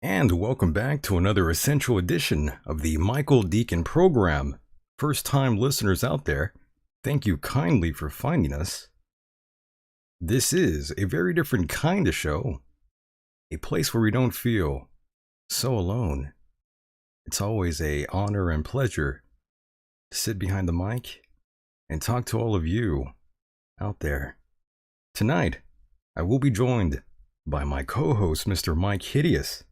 And welcome back to another essential edition of the Michael Deacon program. First time listeners out there, thank you kindly for finding us. This is a very different kind of show, a place where we don't feel so alone. It's always an honor and pleasure to sit behind the mic and talk to all of you out there. Tonight, I will be joined by my co-host, Mr. Mike Hideous.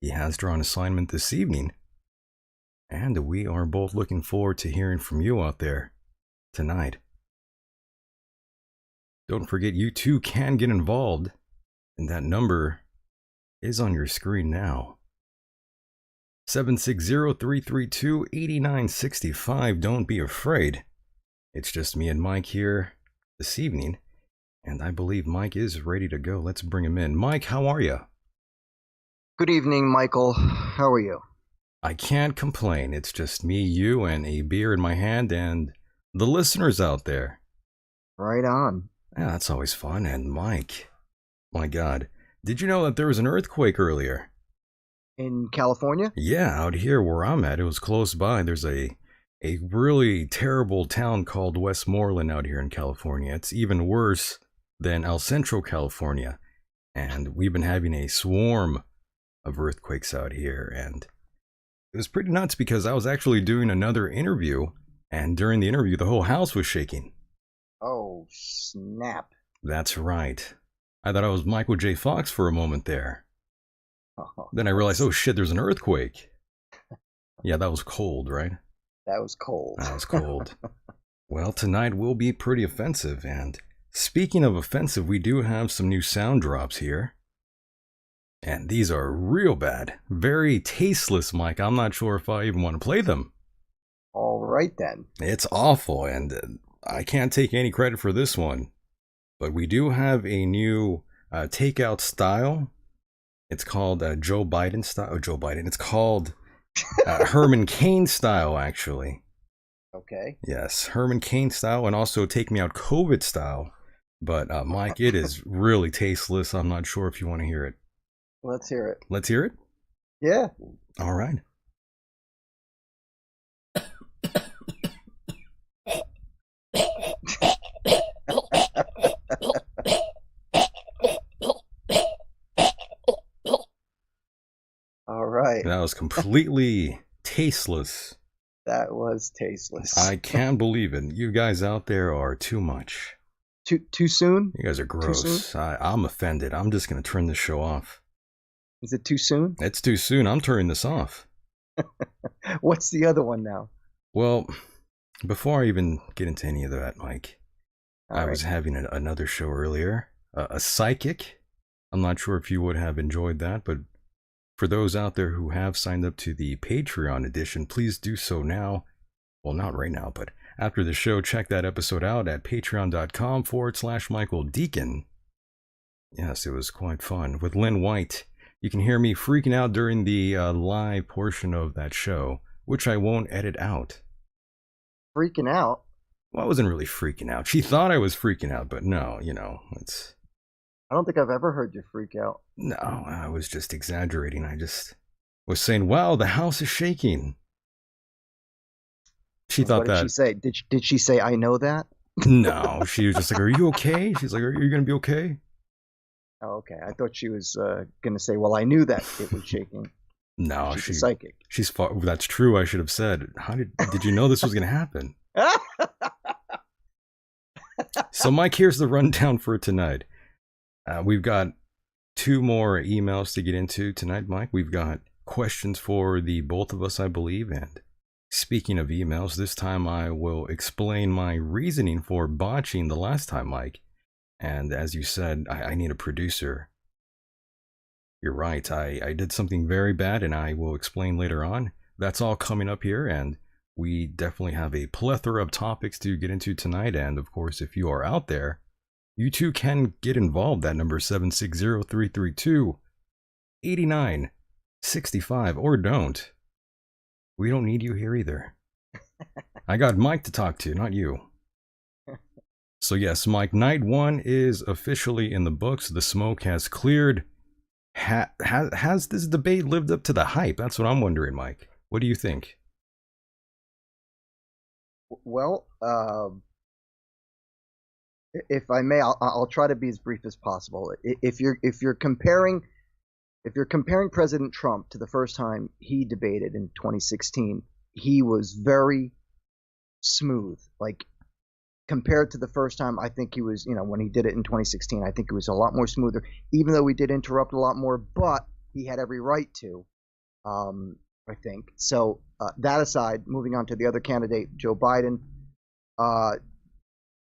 He has drawn assignment this evening, and we are both looking forward to hearing from you out there tonight. Don't forget, you too can get involved, and that number is on your screen now. 760-332-8965. Don't be afraid. It's just me and Mike here this evening, and I believe Mike is ready to go. Let's bring him in. Mike, how are you? Good evening, Michael. How are you? I can't complain. It's just me, you, and a beer in my hand, and the listeners out there. Right on. Yeah, that's always fun. And Mike, my God, did you know that there was an earthquake earlier? In California? Yeah, out here where I'm at. It was close by. There's a really terrible town called Westmoreland out here in California. It's even worse than El Centro, California. And we've been having a swarm of earthquakes out here, and it was pretty nuts because I was actually doing another interview, and during the interview the whole house was shaking. Oh, snap. That's right. I thought I was Michael J. Fox for a moment there. Then I realized, oh shit, there's an earthquake. Yeah, that was cold, right? That was cold. That was cold. Well, tonight will be pretty offensive, and Speaking of offensive, we do have some new sound drops here. And these are real bad. Very tasteless, Mike. I'm not sure if I even want to play them. All right, then. It's awful, and I can't take any credit for this one. But we do have a new takeout style. It's called Joe Biden style. Oh, Joe Biden. It's called Herman Cain style, actually. Okay. Yes, Herman Cain style, and also Take Me Out COVID style. But Mike, it is really tasteless. I'm not sure if you want to hear it. Let's hear it. Let's hear it? Yeah. All right. All right. That was completely tasteless. That was tasteless. I can't believe it. You guys out there are too much. Too soon? You guys are gross. I'm offended. I'm just going to turn this show off. Is it too soon? It's too soon. I'm turning this off. What's the other one now? Well, before I even get into any of that, Mike, I was having another show earlier, a psychic. I'm not sure if you would have enjoyed that, but for those out there who have signed up to the Patreon edition, please do so now. Well, not right now, but after the show, check that episode out at patreon.com/Michael Deacon. Yes, it was quite fun. With Lynn White, you can hear me freaking out during the live portion of that show, which I won't edit out. Freaking out? Well, I wasn't really freaking out. She thought I was freaking out, but no, it's... I don't think I've ever heard you freak out. No, I was just exaggerating. I just was saying, wow, the house is shaking. She thought that... What did she say? Did she say, I know that? No, she was just like, are you okay? She's like, are you going to be okay? Oh, okay. I thought she was going to say, well, I knew that it was shaking. No, she's psychic. That's true. I should have said, did you know this was going to happen? So, Mike, here's the rundown for tonight. We've got 2 more emails to get into tonight, Mike. We've got questions for the both of us, I believe. And speaking of emails, this time I will explain my reasoning for botching the last time, Mike. And as you said, I need a producer. You're right. I did something very bad, and I will explain later on. That's all coming up here, and we definitely have a plethora of topics to get into tonight. And of course, if you are out there, you too can get involved. That number is 760-332-8965, or don't. We don't need you here either. I got Mike to talk to, not you. So yes, Mike, night 1 is officially in the books. The smoke has cleared. Has this debate lived up to the hype? That's what I'm wondering, Mike. What do you think? Well, if I may, I'll try to be as brief as possible. If you're comparing President Trump to the first time he debated in 2016, he was very smooth. Like, compared to the first time, I think he was, when he did it in 2016, I think it was a lot more smoother, even though we did interrupt a lot more, but he had every right to, I think. So that aside, moving on to the other candidate, Joe Biden,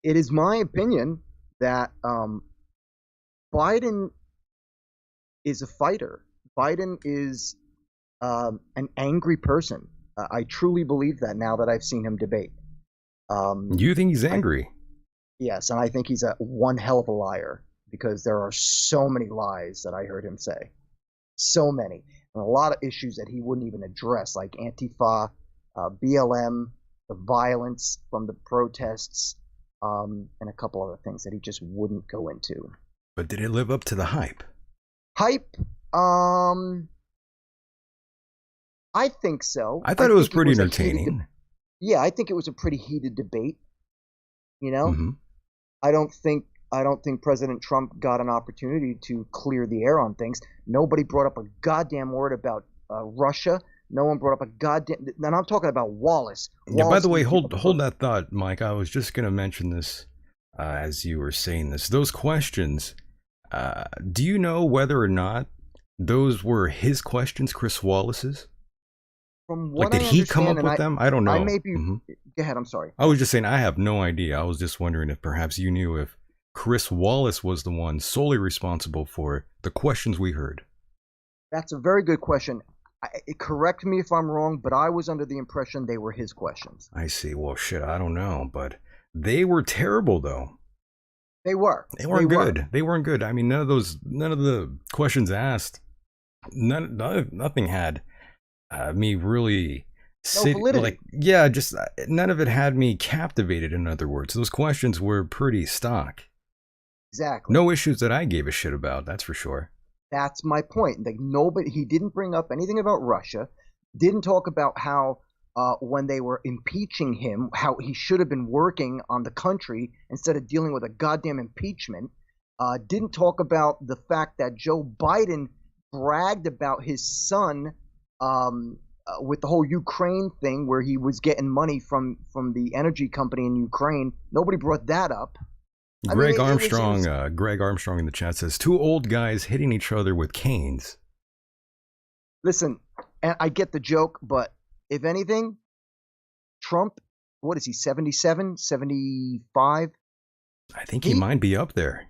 it is my opinion that Biden is a fighter. Biden is an angry person. I truly believe that now that I've seen him debate. You think he's angry? Yes, and I think he's one hell of a liar, because there are so many lies that I heard him say. So many. And a lot of issues that he wouldn't even address, like Antifa, BLM, the violence from the protests, and a couple other things that he just wouldn't go into. But did it live up to the hype? Hype? I think so. I thought it was pretty entertaining. Yeah, I think it was a pretty heated debate. Mm-hmm. I don't think President Trump got an opportunity to clear the air on things. Nobody brought up a goddamn word about Russia. No one brought up a goddamn. And I'm talking about Wallace. Yeah. By the way, hold that thought, Mike. I was just going to mention this as you were saying this. Those questions. Do you know whether or not those were his questions, Chris Wallace's? From what did he come up with them? I don't know. I may be. Go ahead. I'm sorry. I was just saying I have no idea. I was just wondering if perhaps you knew if Chris Wallace was the one solely responsible for the questions we heard. That's a very good question. Correct me if I'm wrong, but I was under the impression they were his questions. I see. Well, shit, I don't know, but they were terrible, though. They were. They weren't good. They weren't good. I mean, none of the questions asked, nothing had me really No validity. like, yeah, just none of it had me captivated. In other words, those questions were pretty stock. Exactly. No issues that I gave a shit about. That's for sure. That's my point. Like nobody, he didn't bring up anything about Russia. Didn't talk about how when they were impeaching him, how he should have been working on the country instead of dealing with a goddamn impeachment. Didn't talk about the fact that Joe Biden bragged about his son with the whole Ukraine thing, where he was getting money from the energy company in Ukraine. Nobody brought that up. Greg Armstrong in the chat says, 2 old guys hitting each other with canes. Listen, and I get the joke, but if anything, Trump, what is he, 77, 75? I think he might be up there.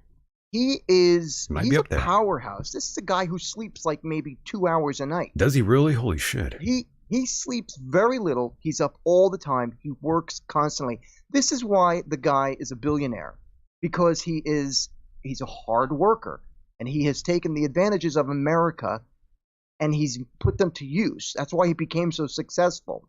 He's a powerhouse. This is a guy who sleeps like maybe 2 hours a night. Does he really? Holy shit. He sleeps very little. He's up all the time. He works constantly. This is why the guy is a billionaire. Because he's a hard worker, and he has taken the advantages of America and he's put them to use. That's why he became so successful.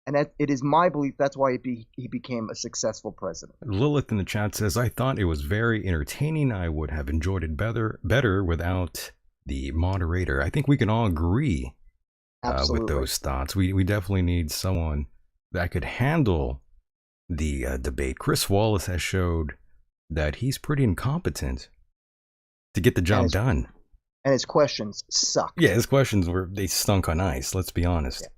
And it is my belief that's why he became a successful president. Lilith in the chat says, I thought it was very entertaining. I would have enjoyed it better without the moderator. I think we can all agree with those thoughts. We definitely need someone that could handle the debate. Chris Wallace has showed that he's pretty incompetent to get the job done. And his questions suck. Yeah, his questions they stunk on ice, let's be honest. Yeah.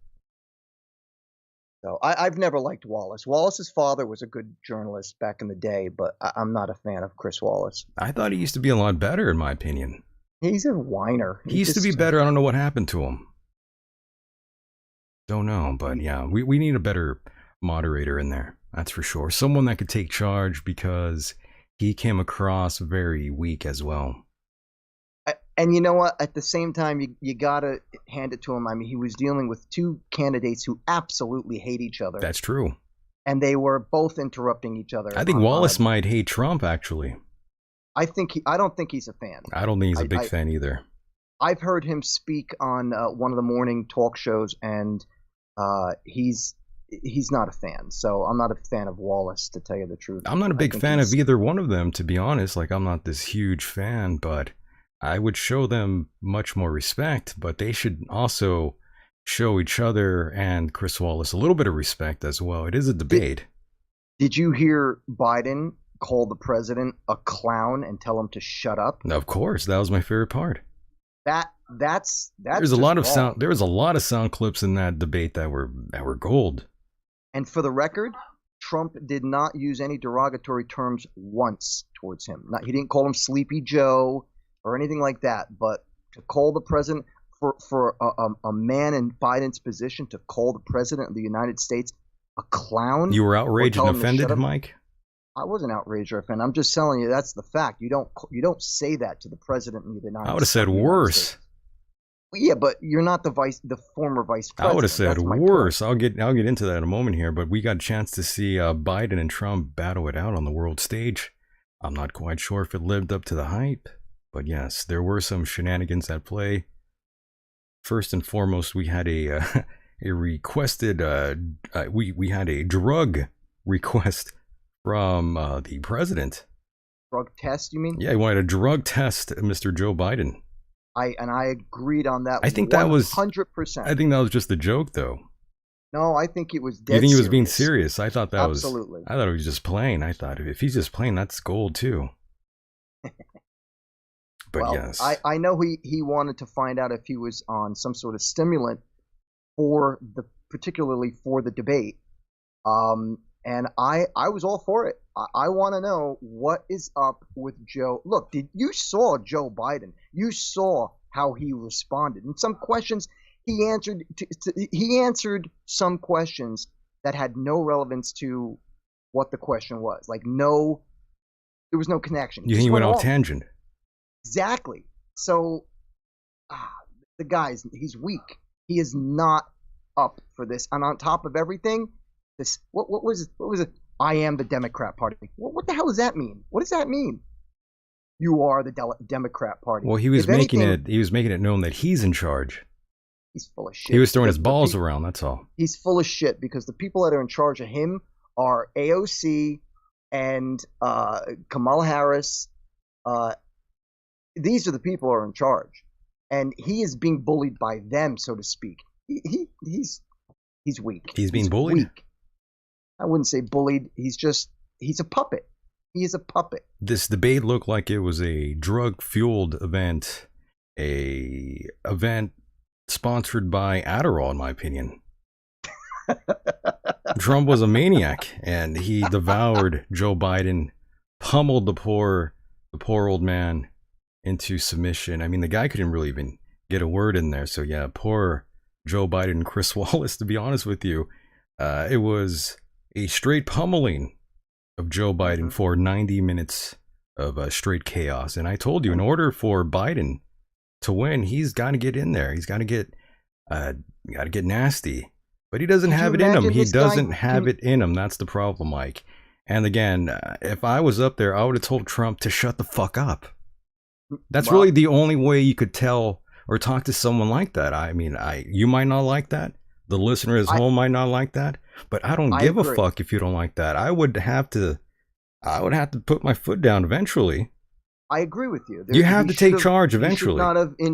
So I've never liked Wallace. Wallace's father was a good journalist back in the day, but I'm not a fan of Chris Wallace. I thought he used to be a lot better, in my opinion. He's a whiner. He used to be better. I don't know what happened to him. Don't know, but yeah, we need a better moderator in there. That's for sure. Someone that could take charge, because he came across very weak as well. And you know what? At the same time, you got to hand it to him. I mean, he was dealing with 2 candidates who absolutely hate each other. That's true. And they were both interrupting each other. I think Wallace might hate Trump, actually. I don't think he's a fan. I don't think he's a big fan either. I've heard him speak on one of the morning talk shows, and he's not a fan. So I'm not a fan of Wallace, to tell you the truth. I'm not a big fan of either one of them, to be honest. Like, I'm not this huge fan, but I would show them much more respect. But they should also show each other and Chris Wallace a little bit of respect as well. It is a debate. Did you hear Biden call the president a clown and tell him to shut up? Of course, that was my favorite part. That's there's a lot of sound. There was a lot of sound clips in that debate that were gold. And for the record, Trump did not use any derogatory terms once towards him. He didn't call him Sleepy Joe or anything like that. But to call the president, for a man in Biden's position, to call the president of the United States a clown. You were outraged and offended, Mike? I wasn't outraged or offended. I'm just telling you that's the fact. You don't say that to the president of the United States. I would have said worse. Yeah, but you're not the former vice president. I would have said worse. I'll get into that in a moment here, but we got a chance to see Biden and Trump battle it out on the world stage. I'm not quite sure if it lived up to the hype, but yes, there were some shenanigans at play. First and foremost, we had a requested we had a drug request from the president. Drug test, you mean? Yeah, he wanted a drug test, Mr. Joe Biden. I agreed on that. I think that was 100%. I think that was just a joke, though. No, I think it was dead. You think he was serious. being serious? I thought that Absolutely. I thought he was just playing. I thought if he's just playing, that's gold too. But well, yes, I know he wanted to find out if he was on some sort of stimulant particularly for the debate. And I was all for it. I want to know what is up with Joe. Look, you saw Joe Biden. You saw how he responded. And some questions he answered. He answered some questions that had no relevance to what the question was. Like no There was no connection. He went off tangent. Exactly. So the guy's he's weak. He is not up for this. And on top of everything, this what was it? I am the Democrat Party. What the hell does that mean? What does that mean? You are the Democrat Party. Well, he was making it known that he's in charge. He's full of shit. He was throwing his balls around, that's all. He's full of shit because the people that are in charge of him are AOC and Kamala Harris. These are the people who are in charge. And he is being bullied by them, so to speak. He's weak. He's being bullied? Weak. I wouldn't say bullied. He's a puppet. He is a puppet. This debate looked like it was a drug-fueled event. A event sponsored by Adderall, in my opinion. Trump was a maniac, and he devoured Joe Biden, pummeled the poor old man into submission. I mean, the guy couldn't really even get a word in there. So yeah, poor Joe Biden and Chris Wallace, to be honest with you. It was a straight pummeling of Joe Biden for 90 minutes of straight chaos. And I told you, in order for Biden to win, he's got to get in there. He's got to get nasty. But he doesn't have it in him. He doesn't have it in him. That's the problem, Mike. And again, if I was up there, I would have told Trump to shut the fuck up. That's really the only way you could tell or talk to someone like that. I mean, you might not like that. The listener at home might not like that. But I don't give a fuck if you don't like that. I would have to put my foot down eventually. I agree with you. You have to take charge eventually.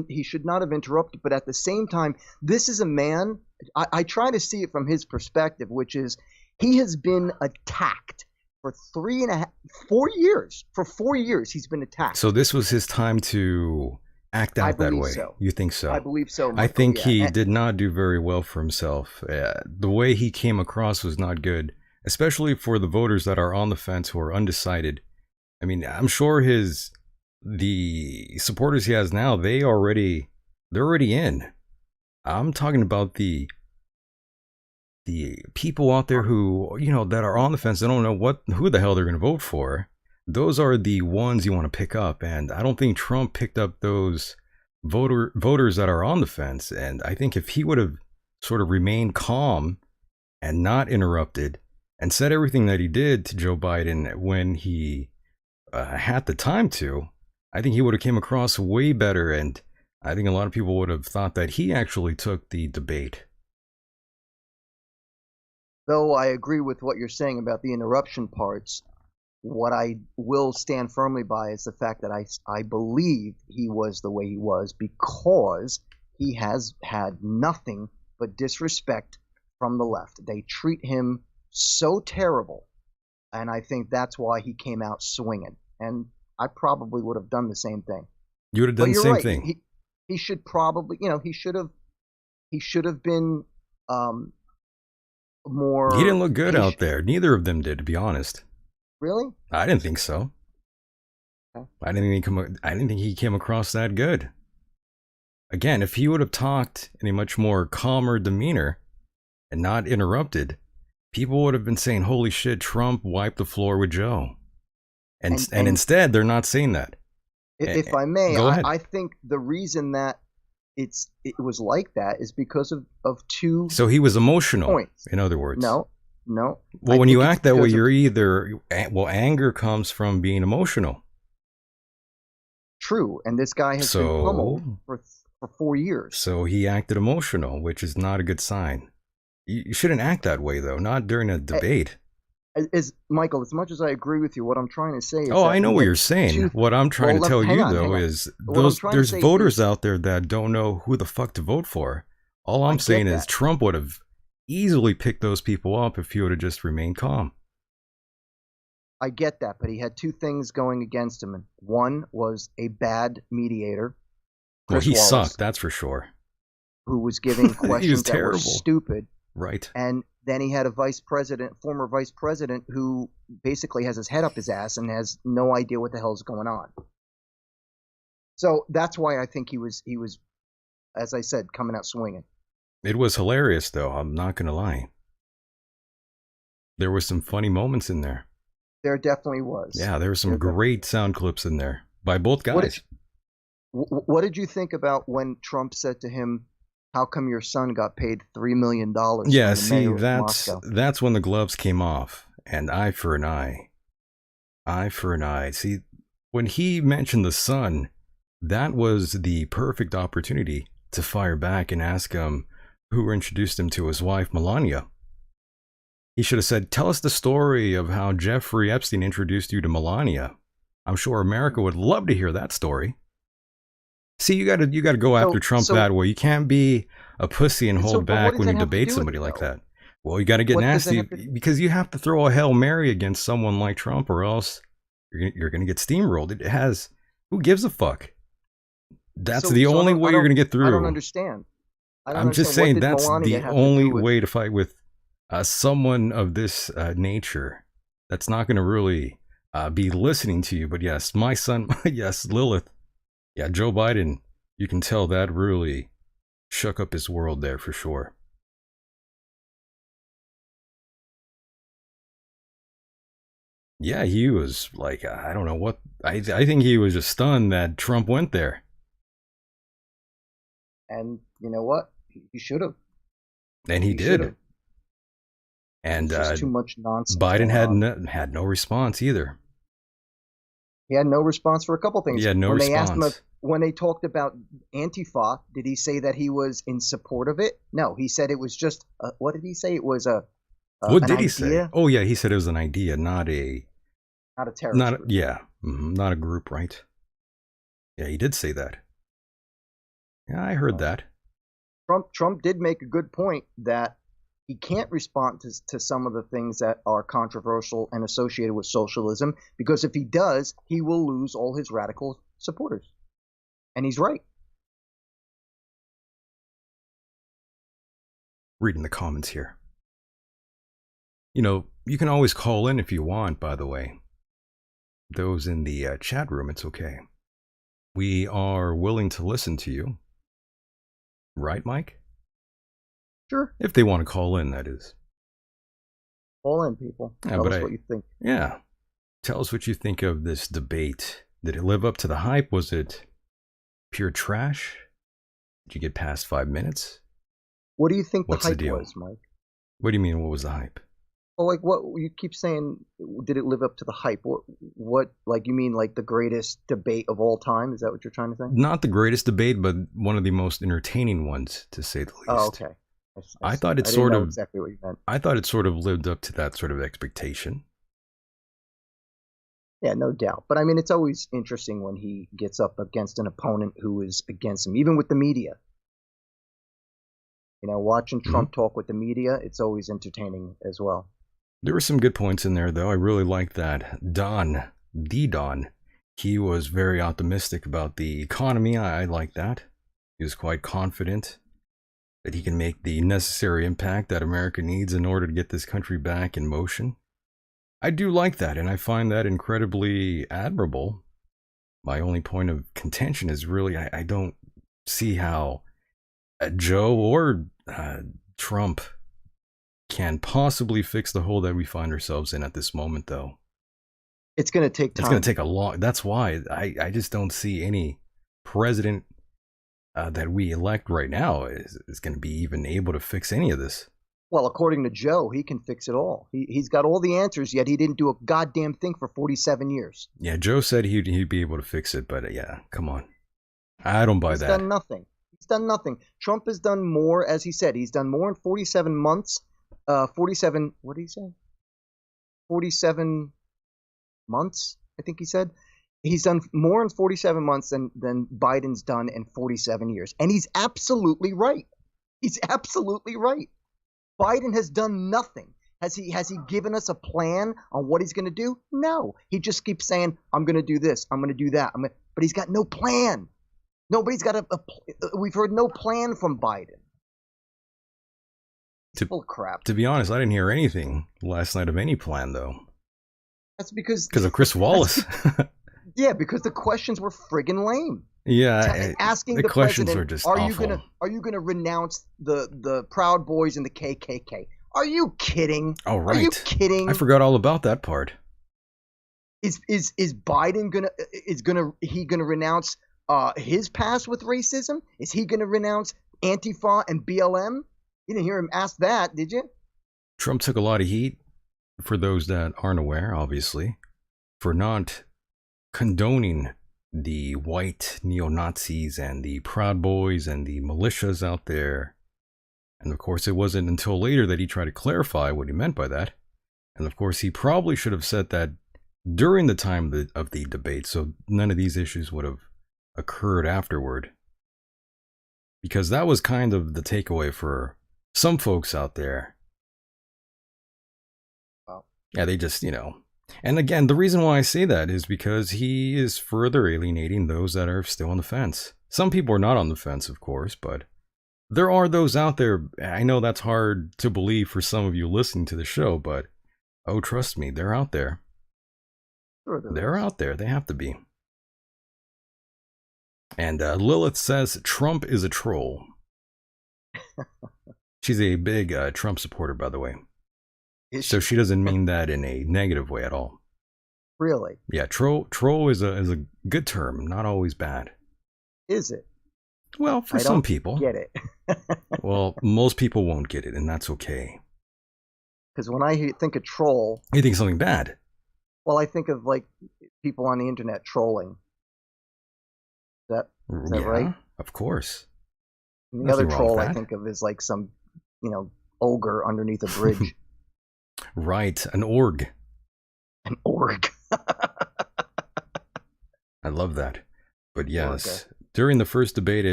He should not have interrupted. But at the same time, this is a man. I try to see it from his perspective, which is he has been attacked for 4 years. For 4 years, he's been attacked. So this was his time to act out that way. So. You think so? I believe so. Michael. I think he did not do very well for himself. The way he came across was not good, especially for the voters that are on the fence who are undecided. I mean, I'm sure the supporters he has now, they're already in. I'm talking about the people out there who, that are on the fence. They don't know who the hell they're going to vote for. Those are the ones you want to pick up. And I don't think Trump picked up those voters that are on the fence. And I think if he would have sort of remained calm and not interrupted and said everything that he did to Joe Biden when he had the time to, I think he would have came across way better. And I think a lot of people would have thought that he actually took the debate. Though I agree with what you're saying about the interruption parts, what I will stand firmly by is the fact that I believe he was the way he was because he has had nothing but disrespect from the left. They treat him so terrible, and I think that's why he came out swinging. And I probably would have done the same thing. You would have done the same thing. He should probably, he should have been more. He didn't look good out there. Neither of them did, to be honest. Really? I didn't think so. Okay. I didn't think he came across that good. Again, if he would have talked in a much more calmer demeanor and not interrupted, people would have been saying, "Holy shit, Trump wiped the floor with Joe." And instead, they're not saying that. If I may, I think the reason that it was like that is because of two. So he was emotional. Points. In other words, no. Well, when you act that way, you're anger comes from being emotional. True, and this guy has been pummeled for 4 years. So he acted emotional, which is not a good sign. You shouldn't act that way, though. Not during a debate. Michael, as much as I agree with you, what I'm trying to say is I know what you're saying. What I'm trying to tell you, though, is there's voters out there that don't know who the fuck to vote for. All I'm saying is Trump would have easily picked those people up if he would have just remained calm. I get that, but he had two things going against him. And one was a bad mediator. Chris Wallace, sucked, that's for sure. Who was giving questions that were stupid. Right. And then he had a former vice president, who basically has his head up his ass and has no idea what the hell is going on. So that's why I think he was, as I said, coming out swinging. It was hilarious, though. I'm not going to lie. There were some funny moments in there. There definitely was. Yeah, there were some There definitely great sound clips in there by both What did guys. what did you think about when Trump said to him, "How come your son got paid $3 million Yeah, from the see, mayor of that's Moscow?" that's when the gloves came off, and eye for an eye, eye for an eye. See, when he mentioned the son, that was the perfect opportunity to fire back and ask him who introduced him to his wife Melania. He should have said, "Tell us the story of how Jeffrey Epstein introduced you to Melania." I'm sure America would love to hear that story. See, you gotta go after So Trump so that way. You can't be a pussy and hold but what back does when that you have to debate do with somebody it like though? that. Well, you gotta get What does that nasty have to because you have to throw a Hail Mary against someone like Trump, or else you're gonna get steamrolled. It has who gives a fuck? That's the so only way you're gonna get I don't through. understand. I don't I'm just understand. What saying did that's Melania the have to do only with way to fight with someone of this nature. That's not gonna really be listening to you. But yes, my son, yes, Lilith, yeah, Joe Biden. You can tell that really shook up his world there for sure. Yeah, he was like, I don't know what. I think he was just stunned that Trump went there. and you know what? He should have. And he He should did. have. And It's just too much nonsense Biden going on. had no response either. He had no response for a couple He things. had no When they asked him response. when they talked about Antifa, did he say that he was in support of it? No, he said it was just what did he say? It was What an did he say? idea, Oh yeah, he said it was an idea, not not a terrorist group. yeah, not a group, right? Yeah, he did say that. Yeah, I heard So that. Trump did make a good point that he can't respond to some of the things that are controversial and associated with socialism because if he does, he will lose all his radical supporters. And he's right. Reading the comments here. You know, you can always call in if you want, by the way. Those in the chat room, it's okay. We are willing to listen to you. Right, Mike? Sure. If they want to call in, that is. Call in, people. Yeah, Tell but us what you think. yeah. Tell us what you think of this debate. Did it live up to the hype? Was it pure trash? Did you get past 5 minutes? What do you think What's the the hype deal? was, Mike? What do you mean, what was the hype? Well, like what you keep saying, did it live up to the hype? What like you mean like the greatest debate of all time? Is that what you're trying to say? Not the greatest debate, but one of the most entertaining ones, to say the least. Oh, okay. I see. thought it I didn't sort know of exactly what you meant. I thought it sort of lived up to that sort of expectation. Yeah, no doubt. But I mean, it's always interesting when he gets up against an opponent who is against him, even with the media. You know, watching Trump talk with the media, it's always entertaining as well. There were some good points in there, though. I really liked that. Don, he was very optimistic about the economy. I like that. He was quite confident that he can make the necessary impact that America needs in order to get this country back in motion. I do like that, and I find that incredibly admirable. My only point of contention is really I don't see how Joe or Trump can possibly fix the hole that we find ourselves in at this moment, though. It's going to take time. It's going to take a long. That's why I just don't see any president that we elect right now is going to be even able to fix any of this. Well, according to Joe, he can fix it all. He's got all the answers, yet he didn't do a goddamn thing for 47 years. Yeah, Joe said he'd be able to fix it, but yeah, come on. I don't buy that. He's done nothing. He's done nothing. Trump has done more, as he said. He's done more in 47 months. 47, what did he say? 47 months, I think he said. He's done more in 47 months than Biden's done in 47 years. And he's absolutely right. He's absolutely right. Biden has done nothing. Has he given us a plan on what he's going to do? No. He just keeps saying, I'm going to do this. I'm going to do that. But he's got no plan. Nobody's got we've heard no plan from Biden. It's full of crap. To be honest, I didn't hear anything last night of any plan, though. That's because of Chris Wallace. Yeah, because the questions were friggin' lame. Yeah, asking the the questions president, were just awful. Are you gonna renounce the Proud Boys and the KKK? Are you kidding? Oh, right. Are you kidding? I forgot all about that part. Is Biden gonna renounce his past with racism? Is he gonna renounce Antifa and BLM? You didn't hear him ask that, did you? Trump took a lot of heat, for those that aren't aware, obviously, for not condoning the white neo-Nazis and the Proud Boys and the militias out there. And of course, it wasn't until later that he tried to clarify what he meant by that. And of course, he probably should have said that during the time of the debate, so none of these issues would have occurred afterward. Because that was kind of the takeaway for some folks out there. Wow. Yeah, they just, And again, the reason why I say that is because he is further alienating those that are still on the fence. Some people are not on the fence, of course, but there are those out there. I know that's hard to believe for some of you listening to the show, but oh, trust me, they're out there. Sure They're out there. They have to be. And Lilith says Trump is a troll. She's a big Trump supporter, by the way. So she doesn't mean that in a negative way at all. Really? Yeah, troll is a good term, not always bad. Is it? Well, for some people. Get it. Well, most people won't get it, and that's okay. Because when I think of troll, you think something bad. Well, I think of like people on the internet trolling. Is that right? Of course. And the other troll I think of is like some, ogre underneath a bridge. Right, an org. An org. I love that. But yes, during the first debate,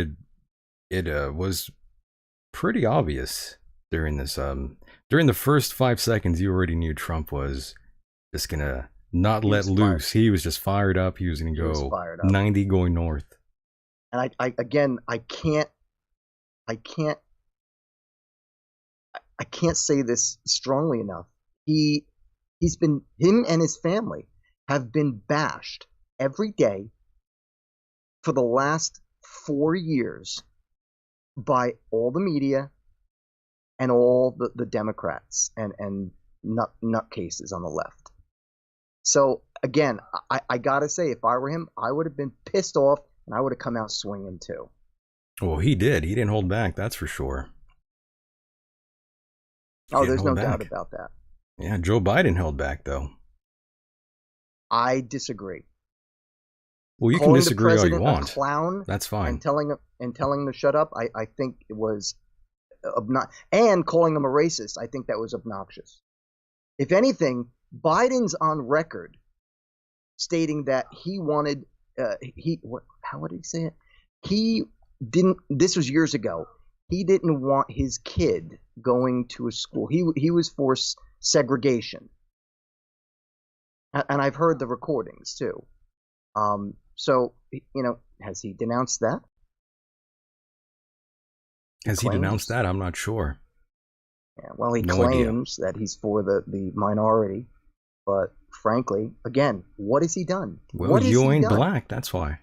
it was pretty obvious during this. During the first 5 seconds, you already knew Trump was just gonna not let loose. He was just fired up. He was gonna go 90 going north. And I can't say this strongly enough. Him and his family have been bashed every day for the last 4 years by all the media and all the Democrats and nutcases on the left. So again, I gotta say, if I were him, I would have been pissed off and I would have come out swinging too. Well, he did. He didn't hold back, that's for sure. There's no doubt about that. Yeah, Joe Biden held back, though. I disagree. Well, you can disagree all you want. A clown, that's fine. And telling him to shut up, I think it was obnoxious. And calling him a racist, I think that was obnoxious. If anything, Biden's on record stating that he wanted how would he say it? He didn't. This was years ago. He didn't want his kid going to a school. He was for segregation, and I've heard the recordings too. So has he denounced that? Has he denounced that? I'm not sure. Yeah, well, he claims that he's for the minority, but frankly, again, what has he done? Well, you ain't black, that's why.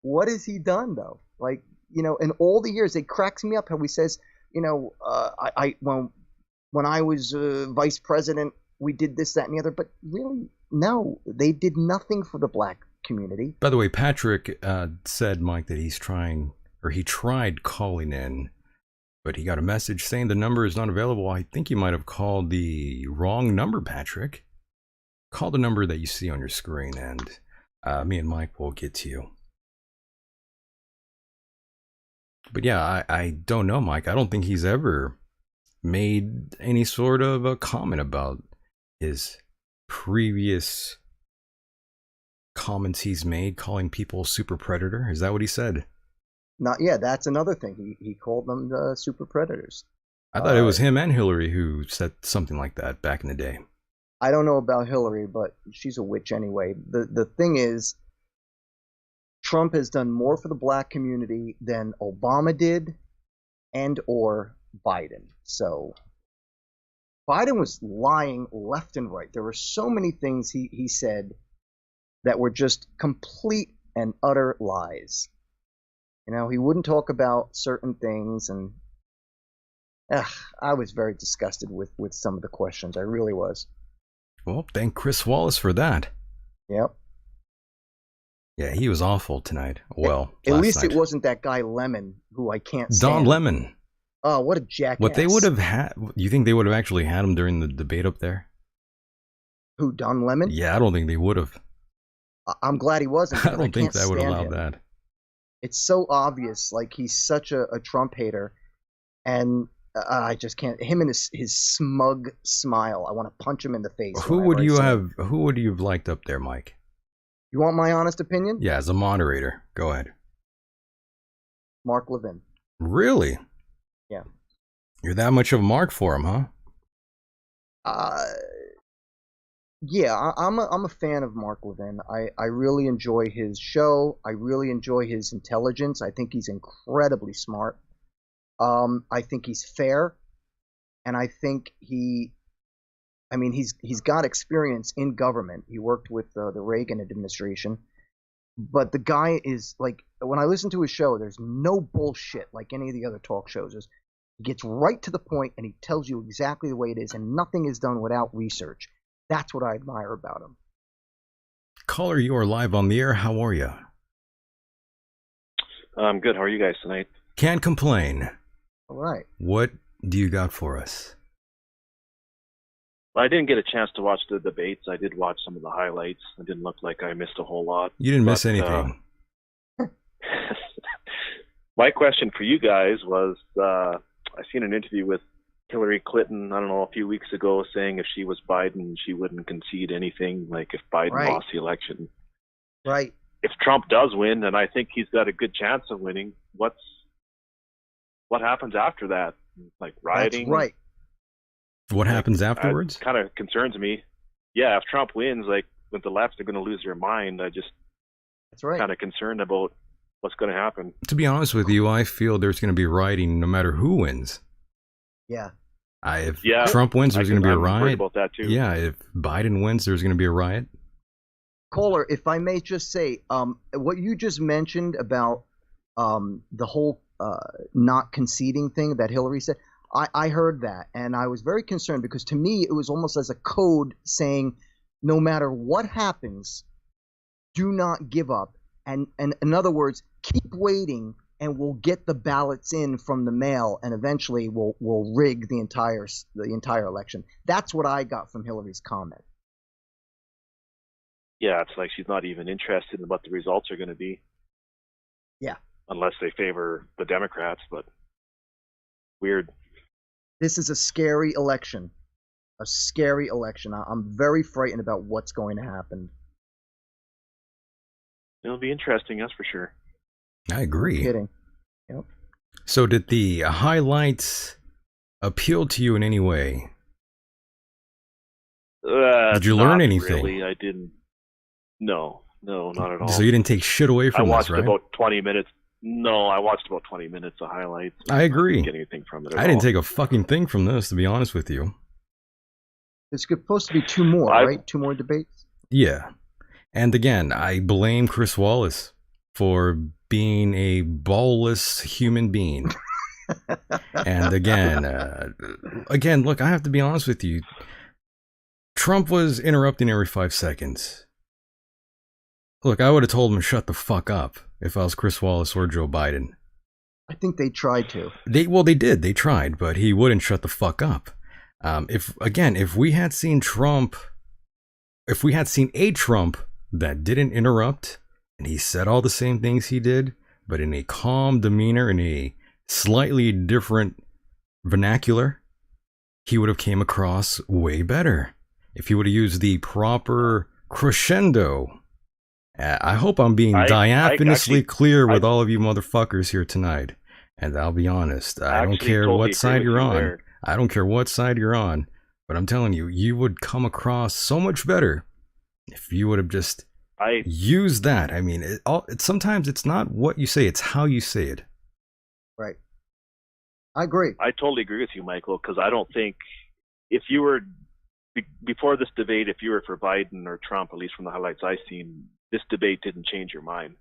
What has he done though? Like, in all the years, it cracks me up how he says, when I was vice president, we did this, that, and the other. But really, no, they did nothing for the black community. By the way, Patrick said, Mike, that he tried calling in, but he got a message saying the number is not available. I think you might have called the wrong number, Patrick. Call the number that you see on your screen, and me and Mike will get to you. But yeah, I don't know, Mike. I don't think he's ever made any sort of a comment about his previous comments he's made, calling people super predator. Is that what he said? That's another thing. He called them the super predators. I thought it was him and Hillary who said something like that back in the day. I don't know about Hillary, but she's a witch anyway. The thing is, Trump has done more for the black community than Obama did and or Biden. So Biden was lying left and right. There were so many things he said that were just complete and utter lies. He wouldn't talk about certain things, and Ugh, I was very disgusted with some of the questions. I really was. Well, thank Chris Wallace for that. Yep. Yeah, he was awful tonight. Well, At last least night. it wasn't that guy Lemon, who I can't Don stand. Lemon. Oh, what a jackass. What they would have had, you think they would have actually had him during the debate up there? Who, Don Lemon? Yeah, I don't think they would have. I'm glad he wasn't. I don't think can't that would stand allow him. that. It's so obvious. Like, he's such a Trump hater. And I just can't. Him and his smug smile. I want to punch him in the face. Who would you have liked up there, Mike? You want my honest opinion? Yeah, as a moderator. Go ahead. Mark Levin. Really? Yeah. You're that much of a mark for him, huh? Yeah, I'm a fan of Mark Levin. I really enjoy his show. I really enjoy his intelligence. I think he's incredibly smart. I think he's fair, and I think he's got experience in government. He worked with the Reagan administration, but the guy is like, when I listen to his show, there's no bullshit like any of the other talk shows. He gets right to the point and he tells you exactly the way it is, and nothing is done without research. That's what I admire about him. Caller, you are live on the air. How are you? I'm good. How are you guys tonight? Can't complain. All right. What do you got for us? Well, I didn't get a chance to watch the debates. I did watch some of the highlights. It didn't look like I missed a whole lot. You didn't miss anything. My question for you guys was, I seen an interview with Hillary Clinton, I don't know, a few weeks ago, saying if she was Biden, she wouldn't concede anything, like if Biden lost the election. Right. If Trump does win, and I think he's got a good chance of winning, what happens after that? Like rioting? That's right. What happens afterwards? Kind of concerns me. Yeah, if Trump wins, like, with the left, they're going to lose their mind. That's right. Kind of concerned about what's going to happen. To be honest with you, I feel there's going to be rioting no matter who wins. Yeah. If Trump wins, there's going to be a riot. I'm worried about that too. Yeah, if Biden wins, there's going to be a riot. Caller, if I may just say, what you just mentioned about the whole not conceding thing that Hillary said, I heard that, and I was very concerned because to me it was almost as a code saying, no matter what happens, do not give up. And in other words, keep waiting, and we'll get the ballots in from the mail, and eventually we'll rig the entire election. That's what I got from Hillary's comment. Yeah, it's like she's not even interested in what the results are going to be. Yeah. Unless they favor the Democrats, but weird. This is a scary election. A scary election. I'm very frightened about what's going to happen. It'll be interesting, that's for sure. I agree. No kidding. Yep. So did the highlights appeal to you in any way? Did you learn anything? Really, I didn't. No, not at all. So you didn't take shit away from this, right? I watched about 20 minutes. No, I watched about 20 minutes of highlights. I agree. I didn't get anything from it at I didn't take a fucking thing from this, to be honest with you. There's supposed to be two more, right? 2 more debates? Yeah. And again, I blame Chris Wallace for being a ballless human being. And again, look, I have to be honest with you. Trump was interrupting every 5 seconds. Look, I would have told him to shut the fuck up if I was Chris Wallace or Joe Biden. I think they tried to. They did. They tried, but he wouldn't shut the fuck up. If we had seen a Trump that didn't interrupt, and he said all the same things he did, but in a calm demeanor, in a slightly different vernacular, he would have came across way better. If he would have used the proper crescendo. I hope I'm being diaphanously clear with all of you motherfuckers here tonight. And I'll be honest, I don't care what side you're on. I don't care what side you're on. But I'm telling you, you would come across so much better if you would have just used that. I mean, sometimes it's not what you say, it's how you say it. Right. I agree. I totally agree with you, Michael, because I don't think if you were, before this debate, if you were for Biden or Trump, at least from the highlights I've seen, this debate didn't change your mind.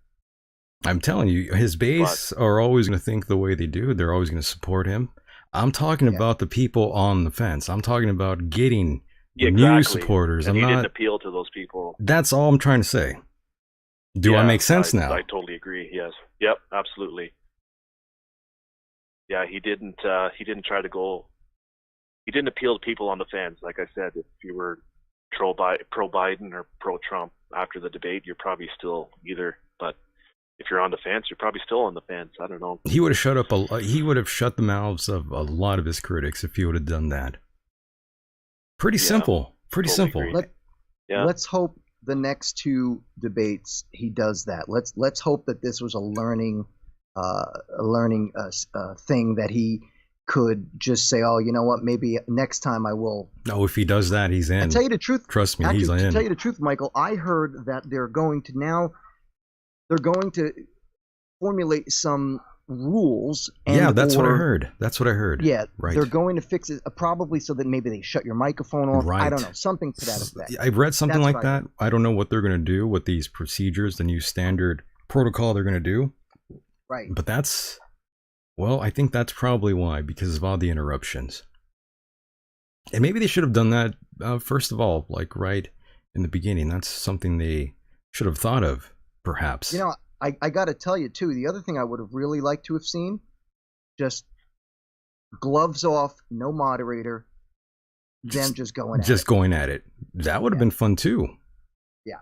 I'm telling you, his base are always going to think the way they do. They're always going to support him. I'm talking about the people on the fence. I'm talking about getting Yeah, new exactly. supporters. And I'm he not. didn't appeal to those people. That's all I'm trying to say. Do I make sense now? I totally agree. Yes. Yep. Absolutely. Yeah, he didn't try to go. He didn't appeal to people on the fence. Like I said, if you were pro Biden or pro Trump after the debate, you're probably still either. But if you're on the fence, you're probably still on the fence. I don't know. He would have he would have shut the mouths of a lot of his critics if he would have done that. Pretty simple. Pretty simple. Let's hope the next two debates he does that. Let's hope that this was a learning thing that he could just say, oh, you know what, maybe next time I will. No, if he does that, he's in. I tell you the truth. Trust me, he's in. To tell you the truth, Michael, I heard that they're going to formulate some rules. That's what I heard. That's what I heard. Yeah, right. They're going to fix it probably so that maybe they shut your microphone off. Right. I don't know, something to that effect. I've read something like that. I don't know what they're going to do with these procedures, the new standard protocol they're going to do. Right. But I think that's probably why, because of all the interruptions. And maybe they should have done that first of all, like right in the beginning. That's something they should have thought of, perhaps. You know, I got to tell you, too, the other thing I would have really liked to have seen, just gloves off, no moderator, them just going at it. Just going at it. That would have been fun, too. Yeah.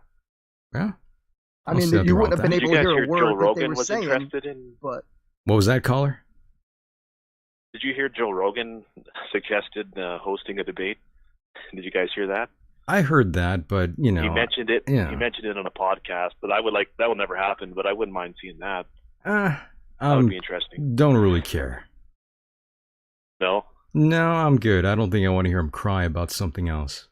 Yeah. I mean, you wouldn't have been able to hear a word Joe that Rogan they were was saying, interested in. But what was that, caller? Did you hear Joe Rogan suggested hosting a debate? Did you guys hear that? I heard that, but you know, he mentioned it. Yeah. He mentioned it on a podcast, but that will never happen. But I wouldn't mind seeing that. That would be interesting. Don't really care. No. No, I'm good. I don't think I want to hear him cry about something else.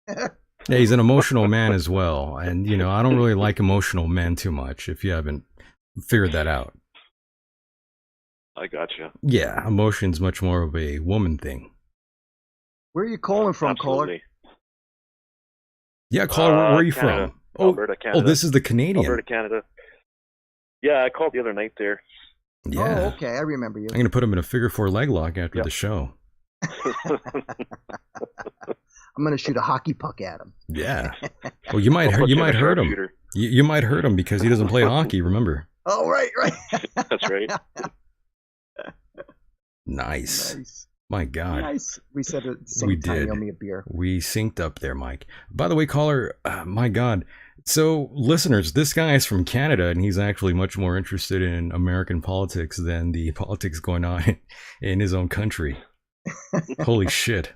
Yeah, he's an emotional man as well, and you know, I don't really like emotional men too much. If you haven't figured that out. I gotcha. Yeah, emotion's much more of a woman thing. Where are you calling from, Absolutely. caller? Yeah, caller, where are you Canada. from? Alberta, Canada. Oh, this is the Canadian. Alberta, Canada. Yeah, I called the other night there. Yeah. Oh, okay, I remember you. I'm gonna put him in a figure 4 leg lock after the show. I'm gonna shoot a hockey puck at him. Yeah. Well, you might hurt him. You might hurt him because he doesn't play hockey. Remember? Oh, right. That's right. Nice. My God. Nice. We said it at the same time. You owe me a beer. We synced up there, Mike. By the way, caller, my God. So, listeners, this guy is from Canada, and he's actually much more interested in American politics than the politics going on in his own country. Holy shit.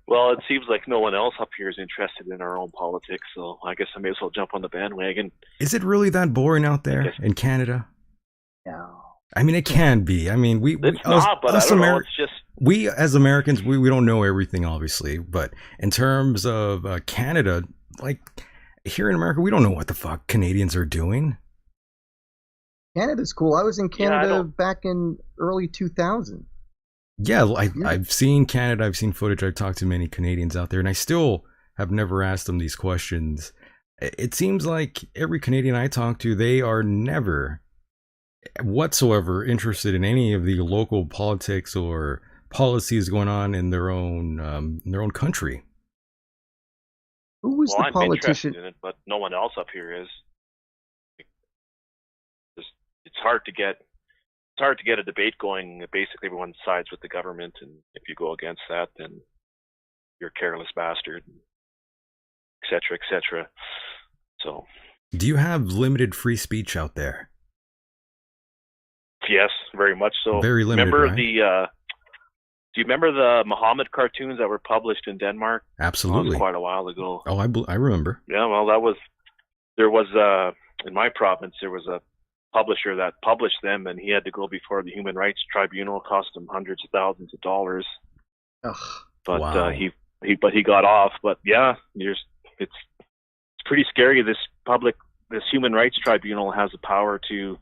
Well, it seems like no one else up here is interested in our own politics, so I guess I may as well jump on the bandwagon. Is it really that boring out there in Canada? No. I mean, it can be. I mean, it's just we as Americans, we don't know everything, obviously. But in terms of Canada, like here in America, we don't know what the fuck Canadians are doing. Canada's cool. I was in Canada back in early 2000. Yeah, I've seen Canada. I've seen footage. I've talked to many Canadians out there, and I still have never asked them these questions. It seems like every Canadian I talk to, they are never whatsoever interested in any of the local politics or policies going on in their own country. Who was the politician? I'm interested in it, but no one else up here is. It's hard to get a debate going. Basically, everyone sides with the government, and if you go against that, then you're a careless bastard, etc., etc. So, do you have limited free speech out there? Yes, very much so. Very limited. Remember right? Do you remember the Muhammad cartoons that were published in Denmark? Absolutely. That was quite a while ago. Oh, I remember. Yeah, well, there was in my province there was a publisher that published them, and he had to go before the Human Rights Tribunal. Cost him hundreds of thousands of dollars. Ugh, but wow. he got off. But yeah, it's pretty scary. This Human Rights Tribunal has the power to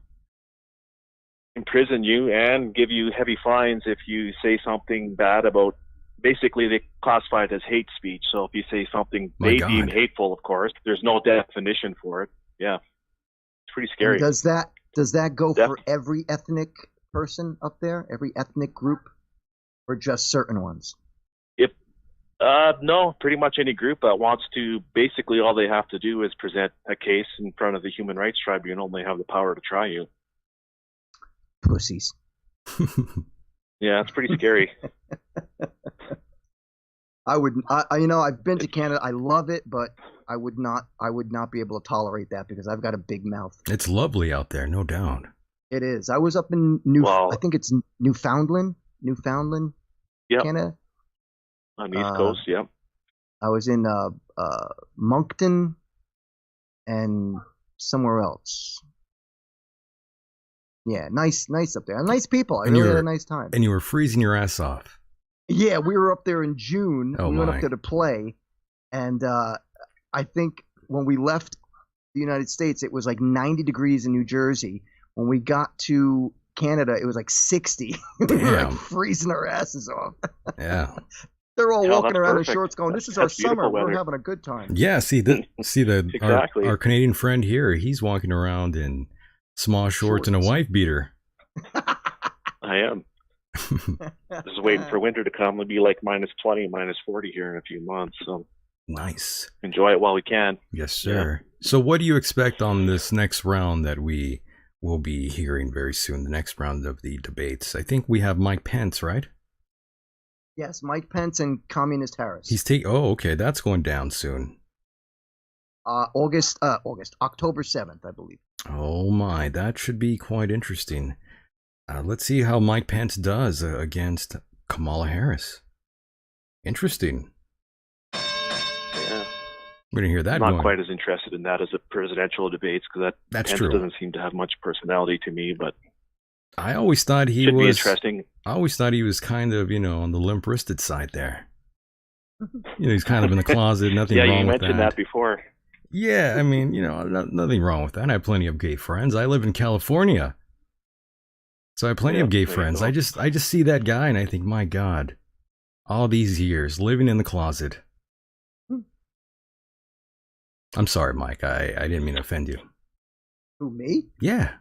imprison you and give you heavy fines if you say something bad about. Basically, they classify it as hate speech. So if you say something they deem hateful, of course, there's no definition for it. Yeah, it's pretty scary. And does that go for every ethnic person up there? Every ethnic group? or just certain ones? No, pretty much any group that wants to. Basically, all they have to do is present a case in front of the Human Rights Tribunal, and they have the power to try you. Pussies. Yeah, it's pretty scary. I would, I've been to Canada. I love it, but I would not be able to tolerate that because I've got a big mouth. It's lovely out there, no doubt. It is. I was up in I think it's Newfoundland, yep. Canada. On the East Coast, yeah. I was in Moncton and somewhere else. Yeah, nice up there. Nice people. I really had a nice time. And you were freezing your ass off. Yeah, we were up there in June. Oh, we went up there to play, and I think when we left the United States, it was like 90 degrees in New Jersey. When we got to Canada, it was like 60. We were like freezing our asses off. Yeah. They're all walking around perfect. in shorts going, this is our summer. Weather. We're having a good time. Yeah, Exactly. our Canadian friend here, he's walking around in small shorts and a wife beater. I am. Just waiting for winter to come. It'll be like -20, -40 here in a few months. So nice. Enjoy it while we can. Yes, sir. Yeah. So what do you expect on this next round that we will be hearing very soon, the next round of the debates? I think we have Mike Pence, right? Yes, Mike Pence and Communist Harris. Okay, that's going down soon. October 7th, I believe. Oh my, that should be quite interesting. Let's see how Mike Pence does against Kamala Harris. Interesting. Yeah. We're going to hear that. I'm not quite as interested in that as the presidential debates because that's Pence true. Doesn't seem to have much personality to me, but I always thought he should was be interesting. I always thought he was kind of, on the limp-wristed side there. He's kind of in the closet, nothing wrong with that. Yeah, you mentioned that before. Yeah, I mean, nothing wrong with that. I have plenty of gay friends. I live in California. So I have plenty of gay friends. I just see that guy and I think, my God, all these years living in the closet. I'm sorry, Mike. I didn't mean to offend you. Who, me? Yeah.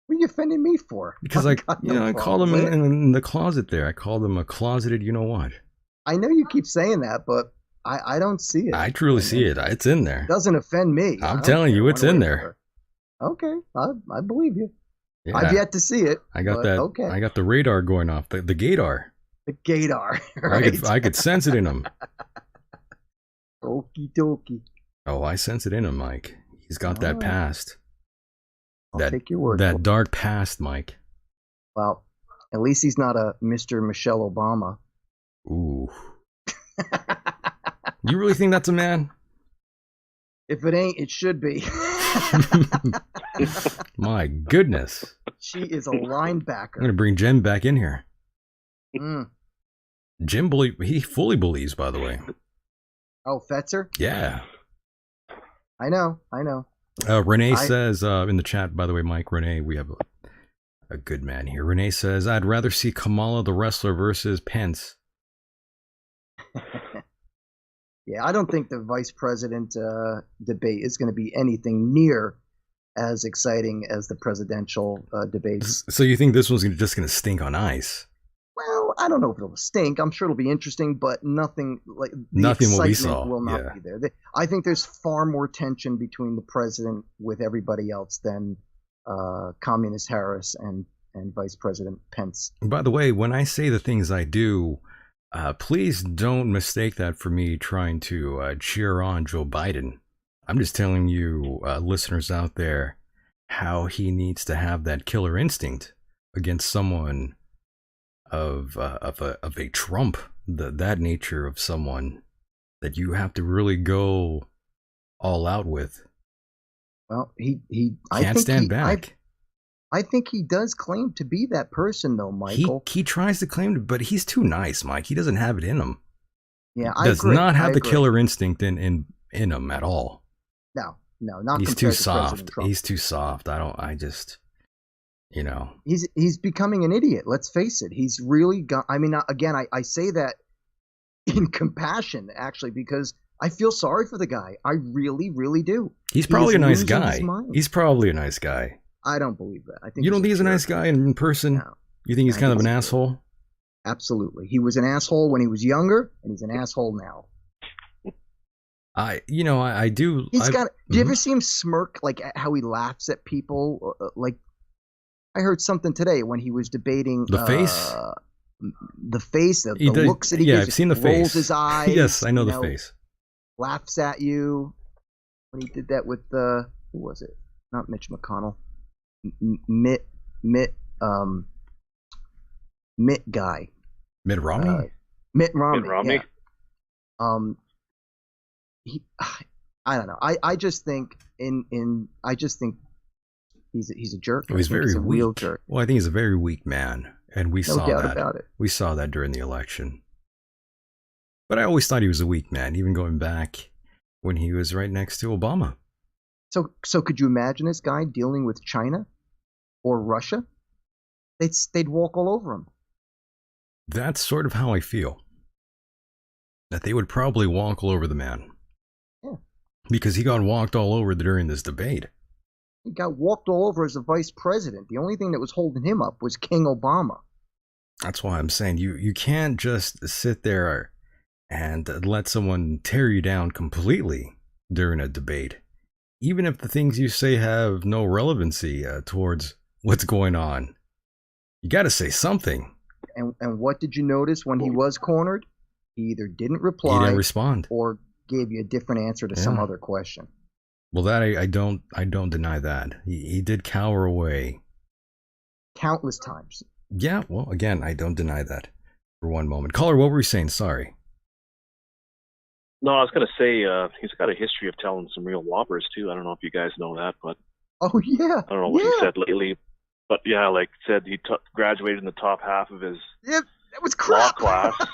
What are you offending me for? Because I called him in the closet there. I called him a closeted you-know-what. I know you keep saying that, but I don't see it. I truly see it. It's in there. It doesn't offend me. I'm telling you, it's in there. Okay, I believe you. Yeah. I've yet to see it. I got that. Okay. I got the radar going off. The gaydar. The gaydar. Right? I could sense it in him. Okie dokie. Oh, I sense it in him, Mike. He's got that past. I'll take your word. That dark past, Mike. Well, at least he's not a Mr. Michelle Obama. Ooh. You really think that's a man? If it ain't, it should be. My goodness. She is a linebacker. I'm going to bring Jim back in here. Mm. Jim, he fully believes, by the way. Oh, Fetzer? Yeah. I know. Renee says, in the chat, by the way, Mike, Renee, we have a good man here. Renee says, I'd rather see Kamala the wrestler versus Pence. Yeah, I don't think the vice president debate is going to be anything near as exciting as the presidential debates. So you think this one's just going to stink on ice? Well, I don't know if it'll stink. I'm sure it'll be interesting, but nothing like nothing what we saw will not yeah. be there. I think there's far more tension between the president with everybody else than Communist Harris and Vice President Pence. By the way, when I say the things I do, please don't mistake that for me trying to cheer on Joe Biden. I'm just telling you, listeners out there, how he needs to have that killer instinct against someone of a Trump, that nature of someone that you have to really go all out with. Well, he can't stand back. I think he does claim to be that person, though, Michael. He tries to claim to, but he's too nice, Mike. He doesn't have it in him. Yeah, I agree. Does not have the killer instinct in him at all. No, not. He's too soft. He's too soft. He's becoming an idiot. Let's face it. He's really got. I mean, again, I say that in compassion, actually, because I feel sorry for the guy. I really, really do. He's probably a nice guy. He's probably a nice guy. I don't believe that. I think you don't think he's a nice guy in person. No. You think he's kind of an asshole? Absolutely. He was an asshole when he was younger, and he's an asshole now. I do. He's got. Do you ever see him smirk, like how he laughs at people? Like, I heard something today when he was debating the face. The face, the looks that he gives. I've seen the face. Rolls his eyes. Yes, I know the face. Laughs at you. When he did that with who was it? Not Mitch McConnell. Mitt guy. Mitt Romney. Mitt Romney. Mitt Romney. Yeah. I don't know. I just think he's a jerk. Oh, he's very a weak. Real jerk. Well, I think he's a very weak man, and we saw doubt that. About it. We saw that during the election. But I always thought he was a weak man, even going back when he was right next to Obama. So could you imagine this guy dealing with China or Russia? They'd walk all over him. That's sort of how I feel. That they would probably walk all over the man. Yeah. Because he got walked all over during this debate. He got walked all over as a vice president. The only thing that was holding him up was King Obama. That's why I'm saying you can't just sit there and let someone tear you down completely during a debate. Even if the things you say have no relevancy towards what's going on. You got to say something. And what did you notice when he was cornered? He either didn't reply, he didn't respond, or gave you a different answer to some other question. Well, that I don't deny that. He did cower away countless times. Yeah, well, again, I don't deny that for one moment. Caller, what were you saying? Sorry. No, I was going to say he's got a history of telling some real whoppers too. I don't know if you guys know that, but oh yeah, I don't know what he said lately, but yeah, like said he graduated in the top half of his that was crap. law class.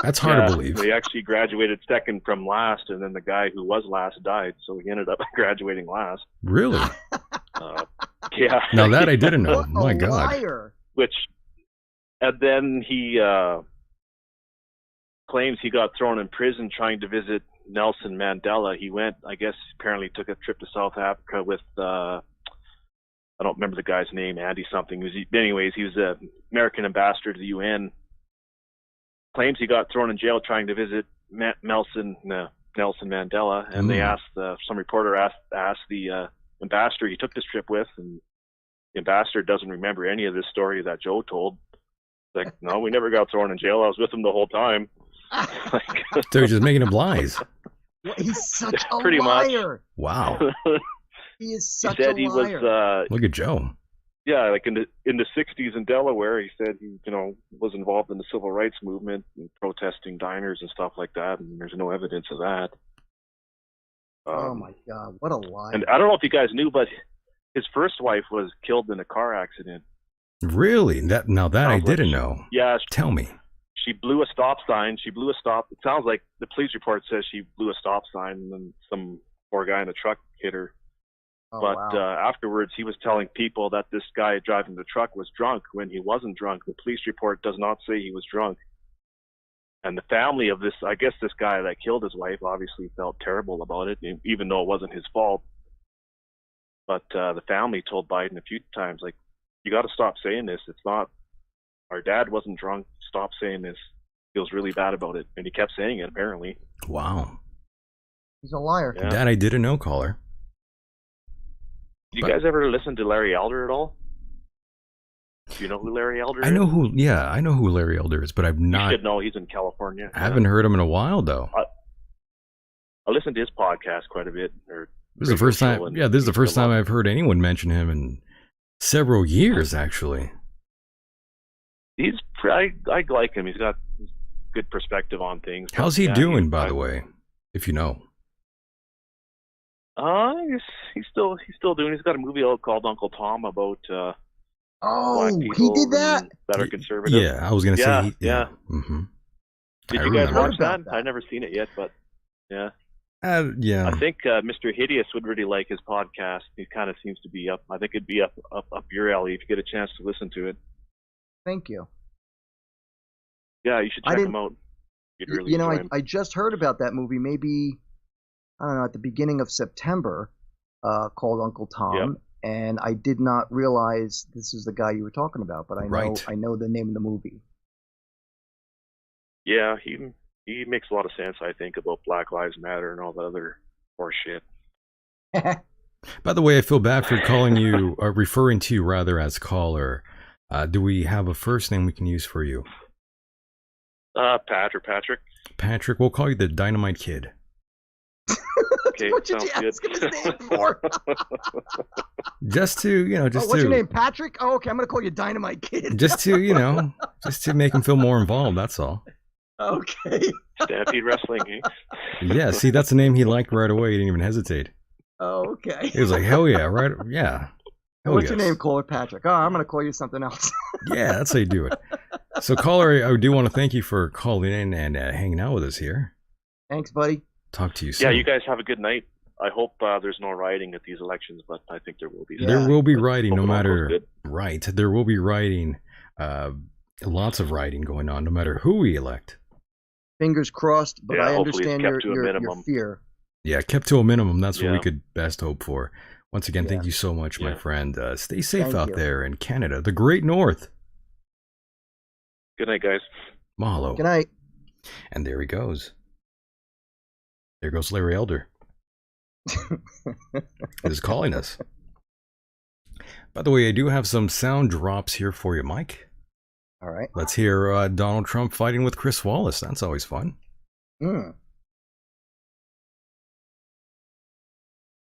That's hard to believe. He actually graduated second from last, and then the guy who was last died, so he ended up graduating last. Really? Yeah. Now that I didn't know. My God. Liar. And then he claims he got thrown in prison trying to visit Nelson Mandela. He went, I guess, apparently took a trip to South Africa with, I don't remember the guy's name, Andy something. Anyways, he was an American ambassador to the UN. Claims he got thrown in jail trying to visit Nelson Mandela, and they asked, some reporter asked the ambassador he took this trip with, and the ambassador doesn't remember any of this story that Joe told. Like, no, we never got thrown in jail. I was with him the whole time. So he's just making up lies. He's such a Pretty liar. Much. Wow. He is such he said a he liar. Was, look at Joe. Yeah, like in the 60s in Delaware, he said he, was involved in the civil rights movement and protesting diners and stuff like that, and there's no evidence of that. Oh my God, what a liar. And I don't know if you guys knew, but his first wife was killed in a car accident. Really? That I didn't know. Yeah. Tell me. She blew a stop sign. It sounds like the police report says she blew a stop sign, and then some poor guy in a truck hit her. Oh, but wow. afterwards, he was telling people that this guy driving the truck was drunk when he wasn't drunk. The police report does not say he was drunk. And the family of this guy that killed his wife obviously felt terrible about it, even though it wasn't his fault. But the family told Biden a few times, like, you got to stop saying this. It's not, our dad wasn't drunk. Stop saying this. Feels really bad about it. And he kept saying it, apparently. Wow. He's a liar. Yeah. That I didn't know, caller. Do you guys ever listen to Larry Elder at all? Do you know who Larry Elder is? I know who Larry Elder is, but I've not. You should know. He's in California. I haven't heard him in a while, though. I listen to his podcast quite a bit. This is the first time. Yeah, this is the first time I've heard anyone mention him in several years, actually. I like him. He's got good perspective on things. How's he doing, by the way, if you know? He's still doing. He's got a movie out called Uncle Tom about oh, black people he did that. That are conservative. Yeah, I was gonna say. Yeah. Mm-hmm. Did you guys watch that? I've never seen it yet, but yeah. Yeah. I think Mr. Hideous would really like his podcast. He kind of seems to be up. I think it'd be up your alley if you get a chance to listen to it. Thank you. Yeah, you should check him out. You'd really enjoy him. I just heard about that movie. Maybe I don't know at the beginning of September, called Uncle Tom, Yep. and I did not realize this is the guy you were talking about. But I know Right. I know the name of the movie. Yeah, he makes a lot of sense, I think, about Black Lives Matter and all the other horse shit. By the way, I feel bad for calling you, or referring to you rather as caller. Do we have a first name we can use for you? Pat or Patrick. Patrick, we'll call you the Dynamite Kid. Okay, what did you sounds ask him good. his name for? Just to, you know, just what's to, your name, Patrick? Oh, okay, I'm gonna call you Dynamite Kid. just to, you know, just to make him feel more involved. That's all. Okay. Stampede Wrestling, eh? Yeah, see, that's the name he liked right away. He didn't even hesitate. Oh, okay. He was like, hell yeah, right? Yeah. Hell What's your yes. name, caller Patrick? Oh, I'm gonna call you something else. Yeah, that's how you do it. So, caller, I do want to thank you for calling in and hanging out with us here. Thanks, buddy. Talk to you soon. Yeah, you guys have a good night. I hope there's no rioting at these elections, but I think there will be. There will be rioting, no Hope it all matter goes good. right. There will be rioting, lots of rioting going on, no matter who we elect. Fingers crossed, but Yeah, I hopefully it's understand kept to a your minimum. fear. Yeah, kept to a minimum. That's what we Yeah. could best hope for. Once again, thank Yeah. you so much, my Yeah. friend. Stay safe Thank out you. there in Canada, the Great North. Good night, guys. Mahalo. Good night. And there he goes. There goes Larry Elder. Is calling us. By the way, I do have some sound drops here for you, Mike. All right. Let's hear Donald Trump fighting with Chris Wallace. That's always fun.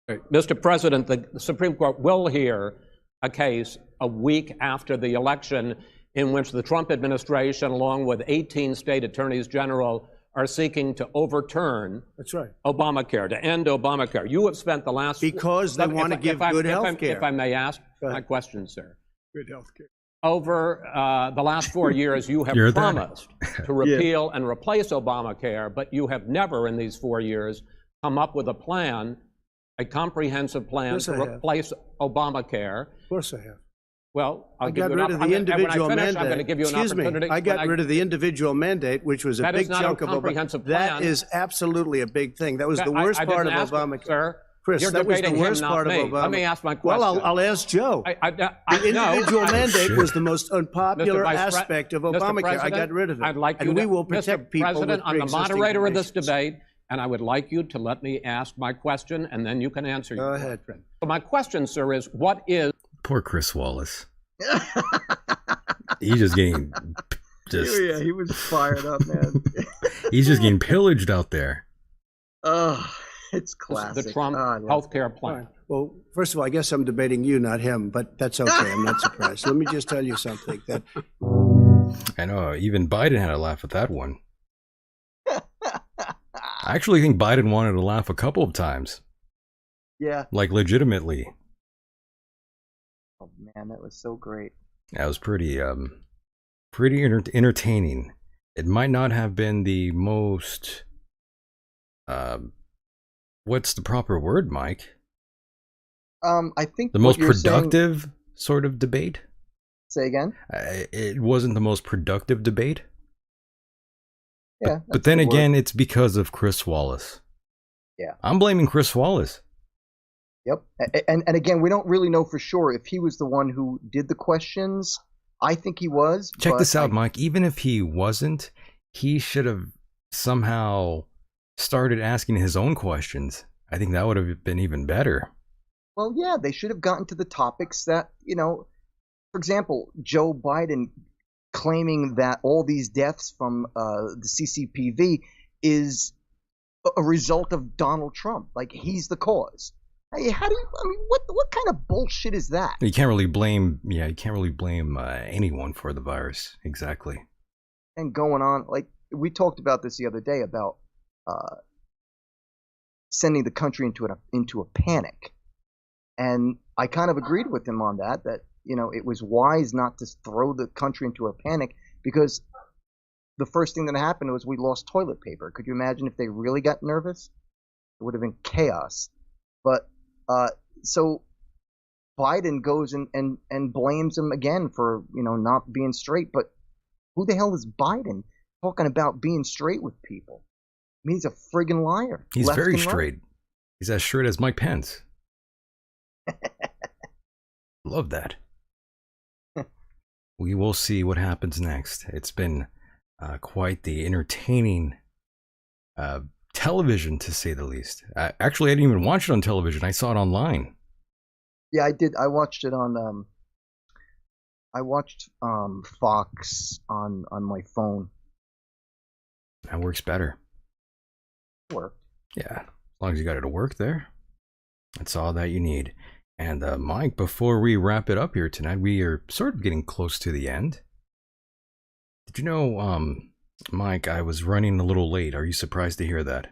Mr. President, the Supreme Court will hear a case a week after the election in which the Trump administration, along with 18 state attorneys general, are seeking to overturn That's right. Obamacare, to end Obamacare. You have spent the last... Because they want to give good health care. If I may ask Go ahead. my question, sir. Good health care. Over the last 4 years, you have You're there. promised to repeal and replace Obamacare, but you have never in these 4 years come up with a plan, a comprehensive plan Yes, to I have. replace Obamacare. Of course I have. Well, I'll I give got you rid an of opp- the I'm gonna- individual when I finish, mandate. I'm going to give you an Excuse me. opportunity. I got rid of the individual mandate, which was a That is big not a chunk of comprehensive Obamacare. That plan. is absolutely a big thing. That was the I- worst I part of didn't ask Obamacare. Sir. Chris, You're that was the debating him, worst not part me. of Obamacare. Let me ask my question. Well, I'll ask Joe. The The individual mandate shit. was the most unpopular Mr. Vice Pre- aspect of Mr. Obamacare. I President, got rid of it. I'd like you and we to- will protect Mr. people President, with I'm the pre-existing moderator of this conditions. debate, and I would like you to let me ask my question, and then you can answer your Go ahead. question. So my question, sir, is what is Poor Chris Wallace. He's just getting Yeah, he was fired up, man. he's just getting pillaged out there. Oh, it's classic. the Trump Oh, I love health care All plan? right. Well, first of all, I guess I'm debating you, not him, but that's okay. I'm not surprised. Let me just tell you something. That I know, even Biden had a laugh at that one. I actually think Biden wanted to laugh a couple of times, Yeah. like legitimately. Oh man, that was so great. That was pretty entertaining. It might not have been the most, what's the proper word, Mike? I think The what most you're saying- productive sort of debate? Say again. It wasn't the most productive debate. Yeah. But that's then the word. again, it's because of Chris Wallace. Yeah. I'm blaming Chris Wallace. Yep. And again, we don't really know for sure if he was the one who did the questions. I think he was. Check but this out, Mike. Even if he wasn't, he should have somehow started asking his own questions. I think that would have been even better. Well, yeah, they should have gotten to the topics that, for example, Joe Biden claiming that all these deaths from the CCPV is a result of Donald Trump. Like, he's the cause. Hey, what kind of bullshit is that? You can't really blame, anyone for the virus. Exactly. And going on, like, we talked about this the other day about sending the country into a panic. And I kind of agreed with him on that it was wise not to throw the country into a panic, because the first thing that happened was we lost toilet paper. Could you imagine if they really got nervous? It would have been chaos. But so Biden goes and blames him again for, not being straight. But who the hell is Biden talking about being straight with people? I mean, he's a friggin' liar. He's left very and right. straight. He's as straight as Mike Pence. Love that. We will see what happens next. It's been quite the entertaining television, to say the least. Actually, I didn't even watch it on television. I saw it online. Yeah, I did. I watched it on. I watched Fox on my phone. That works better. Worked. Yeah, as long as you got it to work there, that's all that you need. And Mike, before we wrap it up here tonight, we are sort of getting close to the end. Did you know, Mike, I was running a little late. Are you surprised to hear that?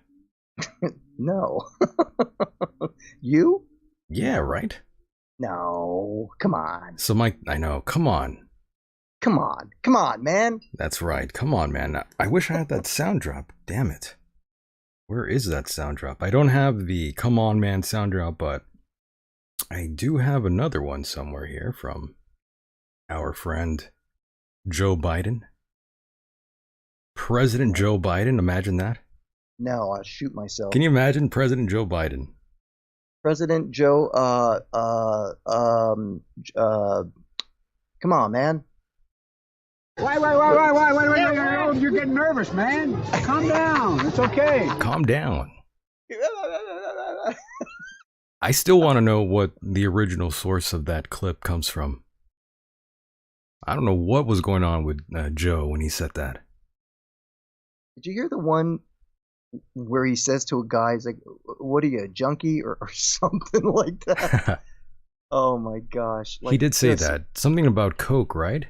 No. You? Yeah, right? No. Come on. So, Mike, I know. Come on. Come on. Come on, man. That's right. Come on, man. I wish I had that sound drop. Damn it. Where is that sound drop? I don't have the Come On Man sound drop, but I do have another one somewhere here from our friend Joe Biden. President Joe Biden, imagine that. No, I'll shoot myself. Can you imagine President Joe Biden? President Joe, come on, man. Wait. You're getting nervous, man. Calm down. It's okay. Calm down. I still want to know what the original source of that clip comes from. I don't know what was going on with Joe when he said that. Did you hear the one where he says to a guy, he's like, what are you, a junkie or something like that? Oh my gosh. He did say that. Something about Coke, right?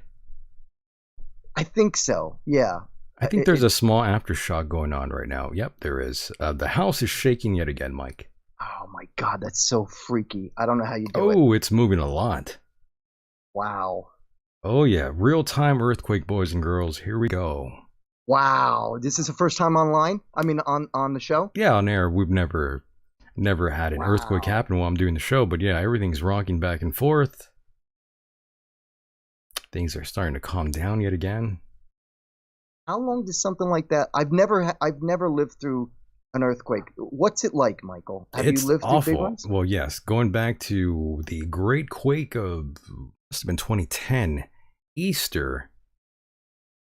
I think so, yeah. I think there's a small aftershock going on right now. Yep, there is. The house is shaking yet again, Mike. Oh my God, that's so freaky. I don't know how you do it. Oh, it's moving a lot. Wow. Oh yeah, real-time earthquake, boys and girls. Here we go. Wow, this is the first time online? I mean, on the show? Yeah, on air. We've never had an earthquake happen while I'm doing the show, but yeah, everything's rocking back and forth. Things are starting to calm down yet again. How long does something like that? I've never lived through an earthquake. What's it like, Michael? Have It's you lived awful. through big ones? Well, yes. Going back to the Great Quake of, must have been 2010, Easter.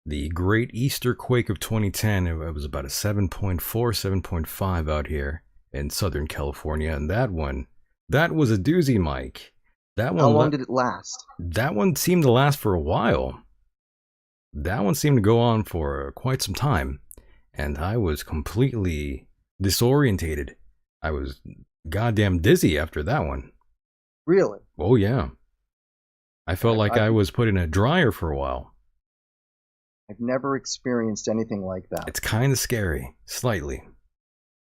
The Great Easter Quake of 2010. It was about a 7.4, 7.5 out here in Southern California. And that was a doozy, Mike. That one. How long did it last? That one seemed to last for a while. That one seemed to go on for quite some time. And I was completely disorientated. I was goddamn dizzy after that one. Really? Oh, yeah. I felt like I was put in a dryer for a while. I've never experienced anything like that. It's kind of scary, slightly.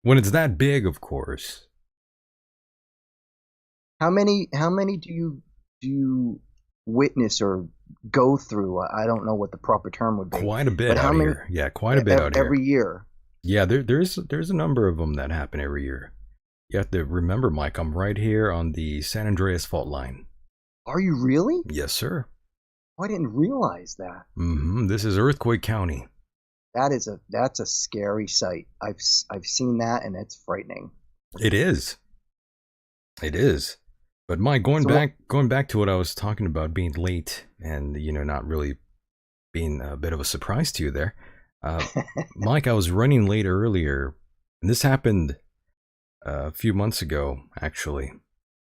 When it's that big, of course. How many do you witness or go through? I don't know what the proper term would be. Quite a bit out here. Yeah, quite a bit out here. Every year. Yeah, there's a number of them that happen every year. You have to remember, Mike, I'm right here on the San Andreas fault line. Are you really? Yes, sir. Oh, I didn't realize that. This is Earthquake County. That's a scary sight. I've seen that, and it's frightening. It is. It is. But Mike, going back to what I was talking about, being late and not really being a bit of a surprise to you there, Mike, I was running late earlier, and this happened a few months ago. Actually,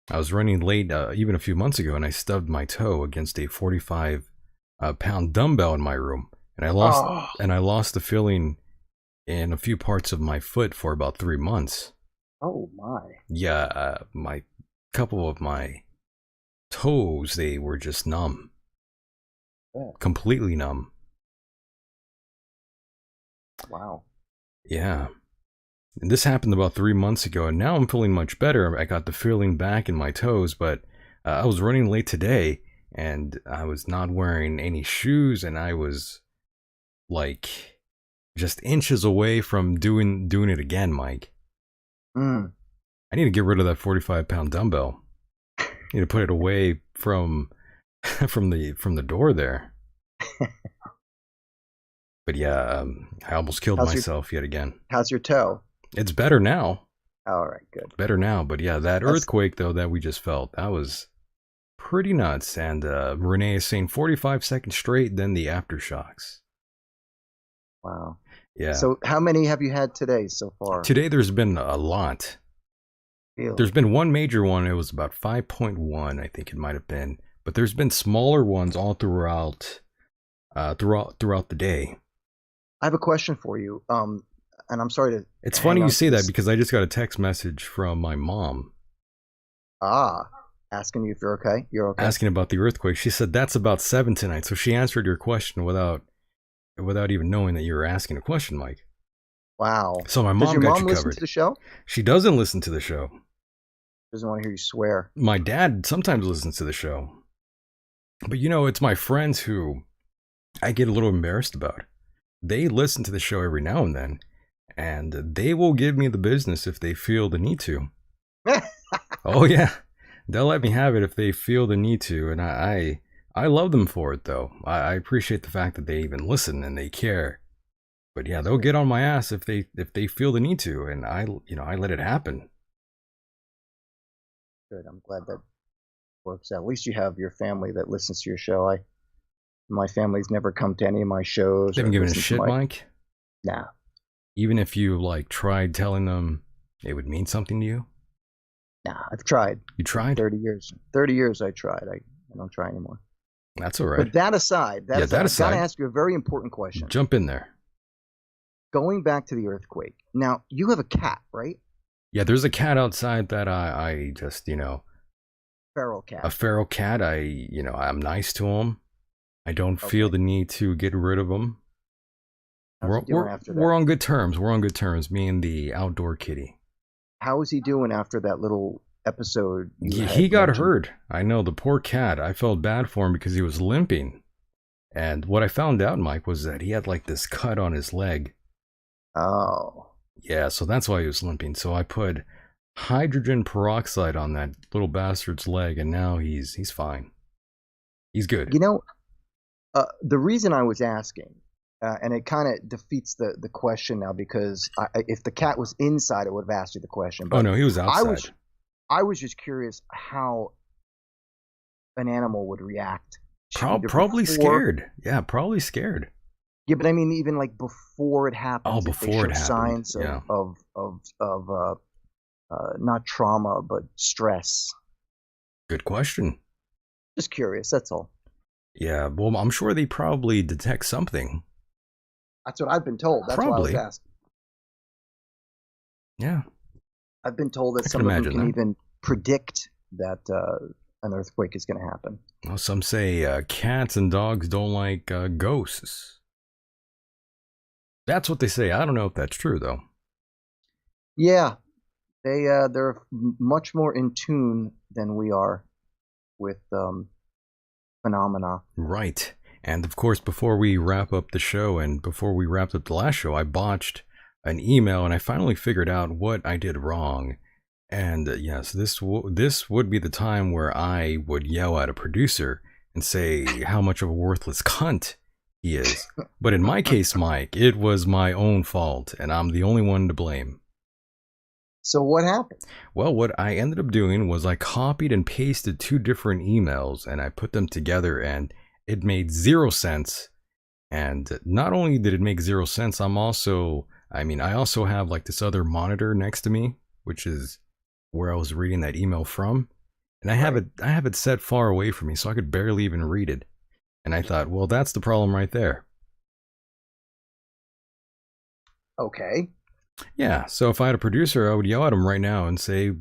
I was running late even a few months ago, and I stubbed my toe against a 45-pound dumbbell in my room, and I lost the feeling in a few parts of my foot for about 3 months. Oh my! Yeah, my couple of my toes, they were just numb. Yeah. Completely numb. Wow. Yeah. And this happened about 3 months ago, and now I'm feeling much better. I got the feeling back in my toes, but I was running late today, and I was not wearing any shoes, and I was like just inches away from doing it again, Mike. I need to get rid of that 45-pound dumbbell. I need to put it away from the door there. But yeah, I almost killed myself yet again. How's your toe? It's better now. All right, good. Better now, but yeah, that earthquake though that we just felt, that was pretty nuts. And Renee is saying 45 seconds straight, then the aftershocks. Wow. Yeah. So how many have you had today so far? Today there's been a lot. Really? There's been one major one. It was about 5.1, I think it might have been. But there's been smaller ones all throughout the day. I have a question for you. And I'm sorry to. It's hang funny on you to say that this. because I just got a text message from my mom Asking you if you're okay. You're okay. asking about the earthquake. She said that's about 7 tonight. So she answered your question without even knowing that you were asking a question, Mike. Wow. So my Does mom your got mom you listen covered. to the show? She doesn't listen to the show. Doesn't want to hear you swear. My dad sometimes listens to the show. But it's my friends who I get a little embarrassed about. They listen to the show every now and then, and they will give me the business if they feel the need to. Oh yeah, they'll let me have it if they feel the need to, and I love them for it though. I appreciate the fact that they even listen and they care. But yeah, they'll get on my ass if they feel the need to, and I let it happen. Good. I'm glad that works out. At least you have your family that listens to your show. My family's never come to any of my shows. They haven't or given a listened to shit, my- Mike. Nah. Even if you tried telling them it would mean something to you. Nah. I've tried. You tried? 30 years. 30 years I tried. I don't try anymore. That's all right. But that aside, that I've got aside. to ask you a very important question. Jump in there. Going back to the earthquake. Now, you have a cat, right? Yeah, there's a cat outside that I just, Feral cat. a feral cat. I'm nice to him. I don't feel the need to get rid of him. How's he doing after that? We're on good terms. We're on good terms. Me and the outdoor kitty. How is he doing after that little episode? He got hurt. I know, the poor cat. I felt bad for him because he was limping. And what I found out, Mike, was that he had this cut on his leg. Oh. Yeah, so that's why he was limping. So I put hydrogen peroxide on that little bastard's leg, and now he's fine. He's good. The reason I was asking, and it kind of defeats the question now, because if the cat was inside, I would have asked you the question. But Oh no, he was outside. I was just curious how an animal would react. either Probably before- scared. Yeah, probably scared. Yeah, but I mean, even before it happens. Oh, if they before it show happened, signs yeah. of not trauma but stress. Good question. Just curious. That's all. Yeah, well, I'm sure they probably detect something. That's what I've been told. That's why I Probably. was asking. Yeah. I've been told that I can some of them imagine can that. even predict that an earthquake is going to happen. Well, some say cats and dogs don't like ghosts. That's what they say. I don't know if that's true though. Yeah, they're much more in tune than we are with phenomena. Right. And of course, before we wrap up the show and before we wrapped up the last show, I botched an email and I finally figured out what I did wrong. And yes, this would be the time where I would yell at a producer and say how much of a worthless cunt he is. But in my case, Mike, it was my own fault and I'm the only one to blame. So what happened? Well, what I ended up doing was I copied and pasted 2 different emails and I put them together and it made 0 sense. And not only did it make 0 sense, I also have this other monitor next to me, which is where I was reading that email from. And I have it set far away from me so I could barely even read it. And I thought, well, that's the problem right there. Okay. Yeah, so if I had a producer, I would yell at him right now and say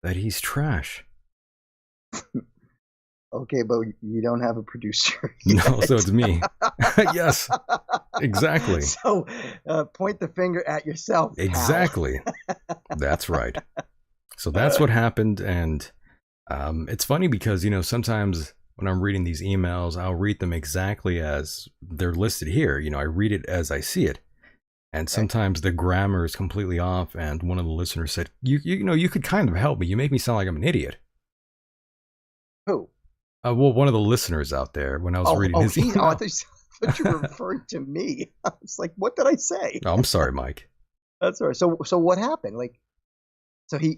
that he's trash. Okay, but you don't have a producer. No, yet. so it's me. Yes, exactly. So point the finger at yourself. pal. Exactly. That's right. So that's what happened. And it's funny because, sometimes when I'm reading these emails, I'll read them exactly as they're listed here. I read it as I see it. And sometimes the grammar is completely off. And one of the listeners said, you could kind of help me. You make me sound like I'm an idiot. Who? Well, one of the listeners out there when I was reading his email. I thought you were referring to me. I was like, what did I say? Oh, I'm sorry, Mike. That's all right. So what happened? So he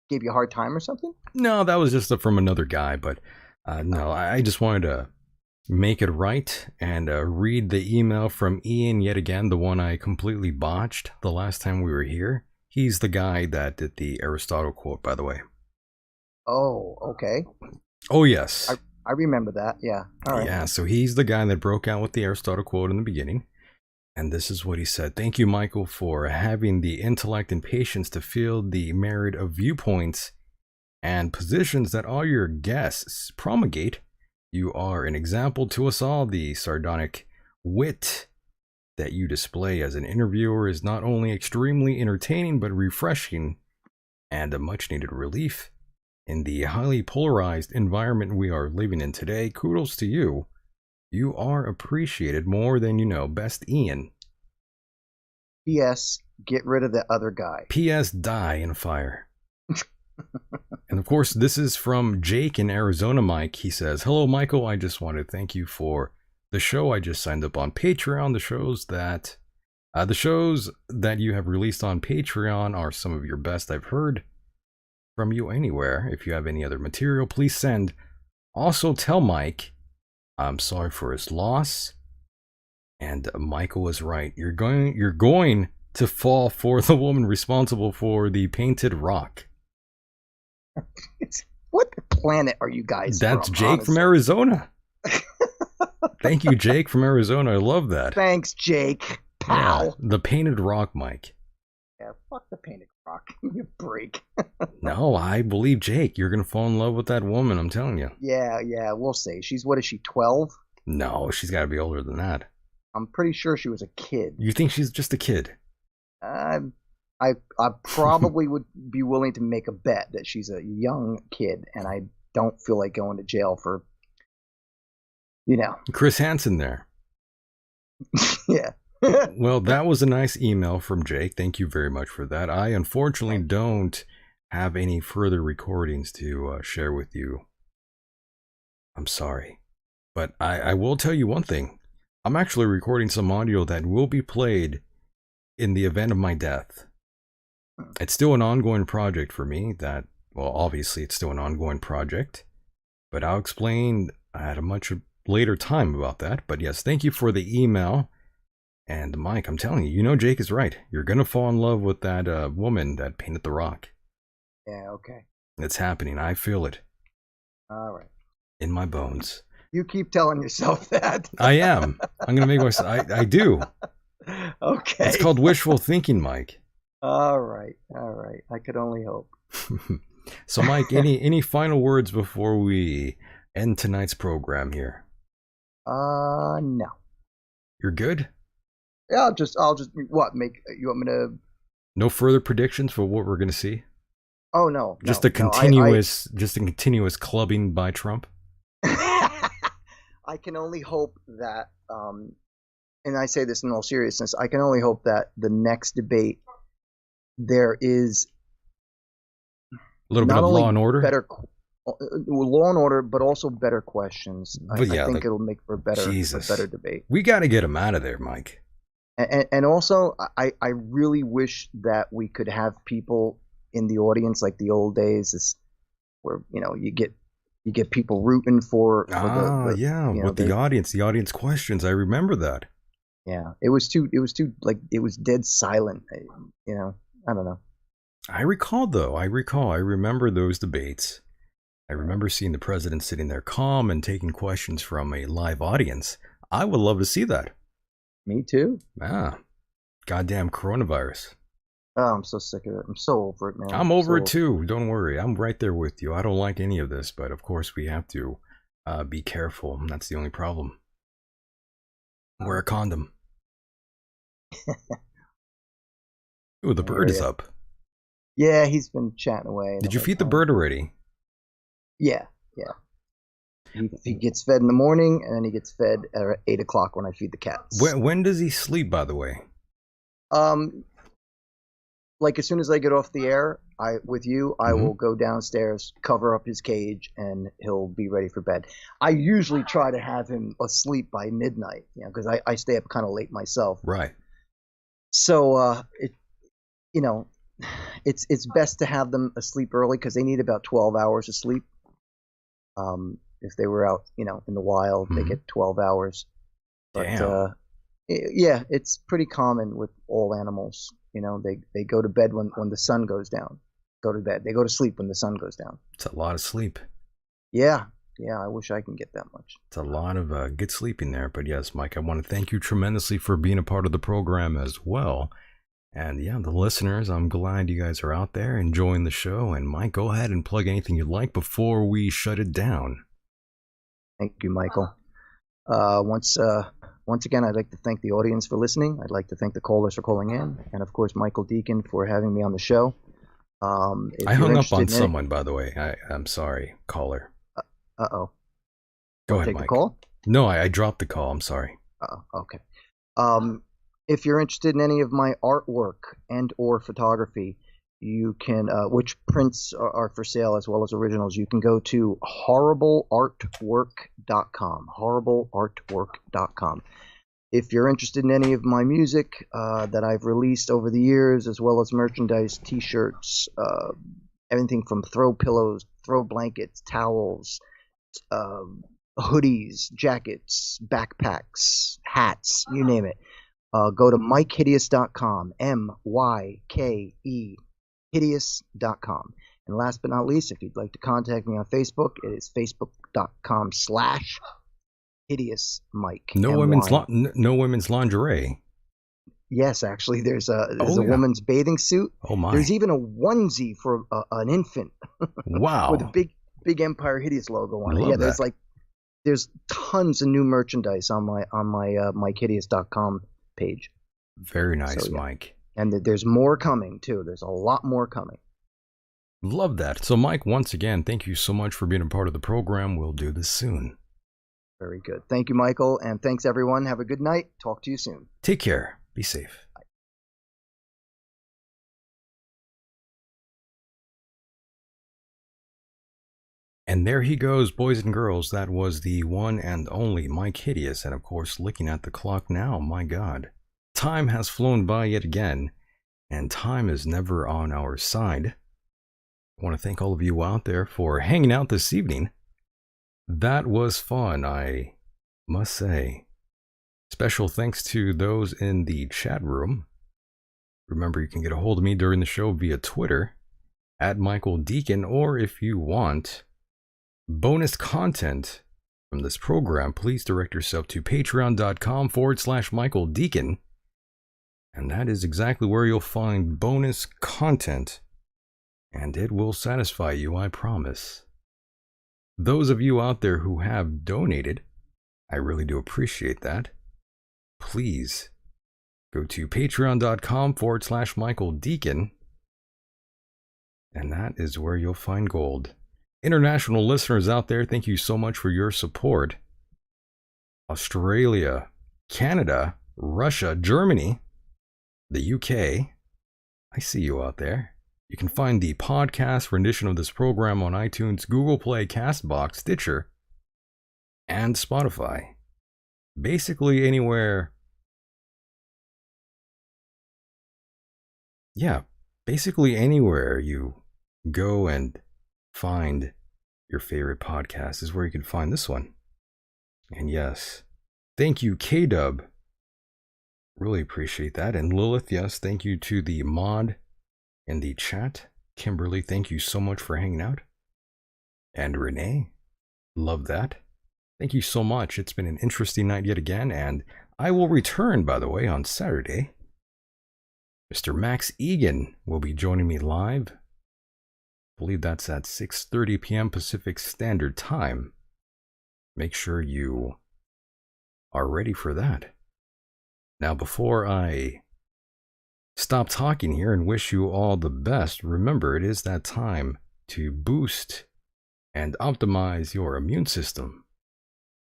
gave you a hard time or something? No, that was just from another guy. But no, I just wanted to make it right and read the email from Ian yet again, the one I completely botched the last time we were here. He's the guy that did the Aristotle quote, by the way. Oh, okay. Oh, yes. I remember that. Yeah. All right. Yeah, so he's the guy that broke out with the Aristotle quote in the beginning. And this is what he said. Thank you, Michael, for having the intellect and patience to field the myriad of viewpoints and positions that all your guests promulgate. You are an example to us all. The sardonic wit that you display as an interviewer is not only extremely entertaining, but refreshing and a much needed relief. In the highly polarized environment we are living in today, kudos to you. You are appreciated more than you know. Best, Ian. P.S. Get rid of the other guy. P.S. Die in fire. And of course, this is from Jake in Arizona, Mike. He says, hello, Michael. I just want to thank you for the show. I just signed up on Patreon. The shows that you have released on Patreon are some of your best I've heard from you anywhere. If you have any other material, please send. Also tell Mike I'm sorry for his loss. And Michael was right. You're going to fall for the woman responsible for the painted rock. What planet are you guys That's from, Jake honestly? from Arizona. Thank you, Jake from Arizona. I love that. Thanks, Jake. Pal. Yeah, the painted rock, Mike. Yeah, fuck the painted rock. Give me a break. No, I believe Jake. You're going to fall in love with that woman, I'm telling you. Yeah, we'll see. What is she, 12? No, she's got to be older than that. I'm pretty sure she was a kid. You think she's just a kid? I probably would be willing to make a bet that she's a young kid, and I don't feel like going to jail for, Chris Hansen there. Yeah. Well, that was a nice email from Jake. Thank you very much for that. I unfortunately don't have any further recordings to share with you. I'm sorry. But I will tell you one thing. I'm actually recording some audio that will be played in the event of my death. It's still an ongoing project for me. Obviously it's still an ongoing project. But I'll explain at a much later time about that. But yes, thank you for the email. And Mike, I'm telling you, Jake is right. You're going to fall in love with that woman that painted the rock. Yeah, okay. It's happening. I feel it. All right. In my bones. You keep telling yourself that. I am. I'm going to make myself... I do. Okay. It's called wishful thinking, Mike. All right. I could only hope. So, Mike, any final words before we end tonight's program here? No. You're good? Yeah, I'll just you want me to? No further predictions for what we're going to see? Oh no. Just a continuous clubbing by Trump? I can only hope that and I say this in all seriousness, I can only hope that the next debate there is a little bit of law and order? Better law and order, but also better questions. I think it'll make for a better debate. We got to get him out of there, Mike. And also, I really wish that we could have people in the audience like the old days, where you get people rooting for the audience questions. I remember that. Yeah, it was too it was dead silent. I don't know. I remember those debates. I remember seeing the president sitting there calm and taking questions from a live audience. I would love to see that. Me too. Goddamn coronavirus. Oh, I'm so sick of it. I'm so over it, man. I'm over it too. Don't worry. I'm right there with you. I don't like any of this, but of course we have to be careful. That's the only problem. Wear a condom. Ooh, the bird is up. Yeah, he's been chatting away. Did you feed the bird already? Yeah. He gets fed in the morning, and then he gets fed at 8 o'clock when I feed the cats. When does he sleep, by the way? Like as soon as I get off the air, I will go downstairs, cover up his cage, and he'll be ready for bed. I usually try to have him asleep by midnight, because I stay up kind of late myself. Right. So it's best to have them asleep early because they need about 12 hours of sleep. If they were out, in the wild, they get 12 hours. But Damn. yeah, it's pretty common with all animals. They go to bed when the sun goes down. Go to bed. They go to sleep when the sun goes down. It's a lot of sleep. Yeah, I wish I can get that much. It's a lot of good sleeping there. But yes, Mike, I want to thank you tremendously for being a part of the program as well. And yeah, the listeners, I'm glad you guys are out there enjoying the show. And Mike, go ahead and plug anything you'd like before we shut it down. Thank you, Michael. Once again, I'd like to thank the audience for listening. I'd like to thank the callers for calling in, and of course, Michael Deacon for having me on the show. I hung up on someone, by the way. I'm sorry, caller. Uh-oh. Go ahead, Take Mike. the call? No, I dropped the call. I'm sorry. Okay. If you're interested in any of my artwork and or photography, you can, which prints are for sale as well as originals, you can go to horribleartwork.com, horribleartwork.com. If you're interested in any of my music that I've released over the years, as well as merchandise, t-shirts, everything from throw pillows, throw blankets, towels, hoodies, jackets, backpacks, hats, you name it, go to mykehideous.com, MYKE, hideous.com. And last but not least, if you'd like to contact me on Facebook, it is facebook.com/hideous Mike. No women's lingerie. Yes, actually, there's a woman's bathing suit. Oh my! There's even a onesie for an infant. Wow! With a big Empire Hideous logo on it. Yeah, there's tons of new merchandise on my mykehideous.com page. Very nice, So, yeah. Mike. And there's more coming too. There's a lot more coming. Love that. So, Mike, once again, thank you so much for being a part of the program. We'll do this soon. Very good. Thank you, Michael, and thanks everyone. Have a good night. Talk to you soon. Take care. Be safe. And there he goes, boys and girls. That was the one and only Mike Hideous. And of course, looking at the clock now, my God. Time has flown by yet again, and time is never on our side. I want to thank all of you out there for hanging out this evening. That was fun, I must say. Special thanks to those in the chat room. Remember, you can get a hold of me during the show via Twitter, @MichaelDeacon, or if you want bonus content from this program, please direct yourself to patreon.com/MichaelDeacon. And that is exactly where you'll find bonus content. And it will satisfy you, I promise. Those of you out there who have donated, I really do appreciate that. Please go to patreon.com/MichaelDeacon. And that is where you'll find gold. International listeners out there, thank you so much for your support. Australia, Canada, Russia, Germany, the UK, I see you out there. You can find the podcast rendition of this program on iTunes, Google Play, CastBox, Stitcher, and Spotify. Basically anywhere. Yeah, basically anywhere you go and find your favorite podcast is where you can find this one. And yes, thank you, K-Dub. Really appreciate that. And Lilith, yes, thank you to the mod in the chat. Kimberly, thank you so much for hanging out. And Renee, love that. Thank you so much. It's been an interesting night yet again, and I will return, by the way, on Saturday. Mr. Max Egan will be joining me live. I believe that's at 6:30 p.m. Pacific Standard Time. Make sure you are ready for that. Now, before I stop talking here and wish you all the best, remember it is that time to boost and optimize your immune system.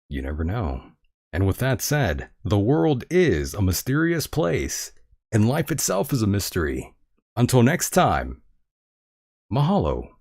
You never know. And with that said, the world is a mysterious place, and life itself is a mystery. Until next time, mahalo.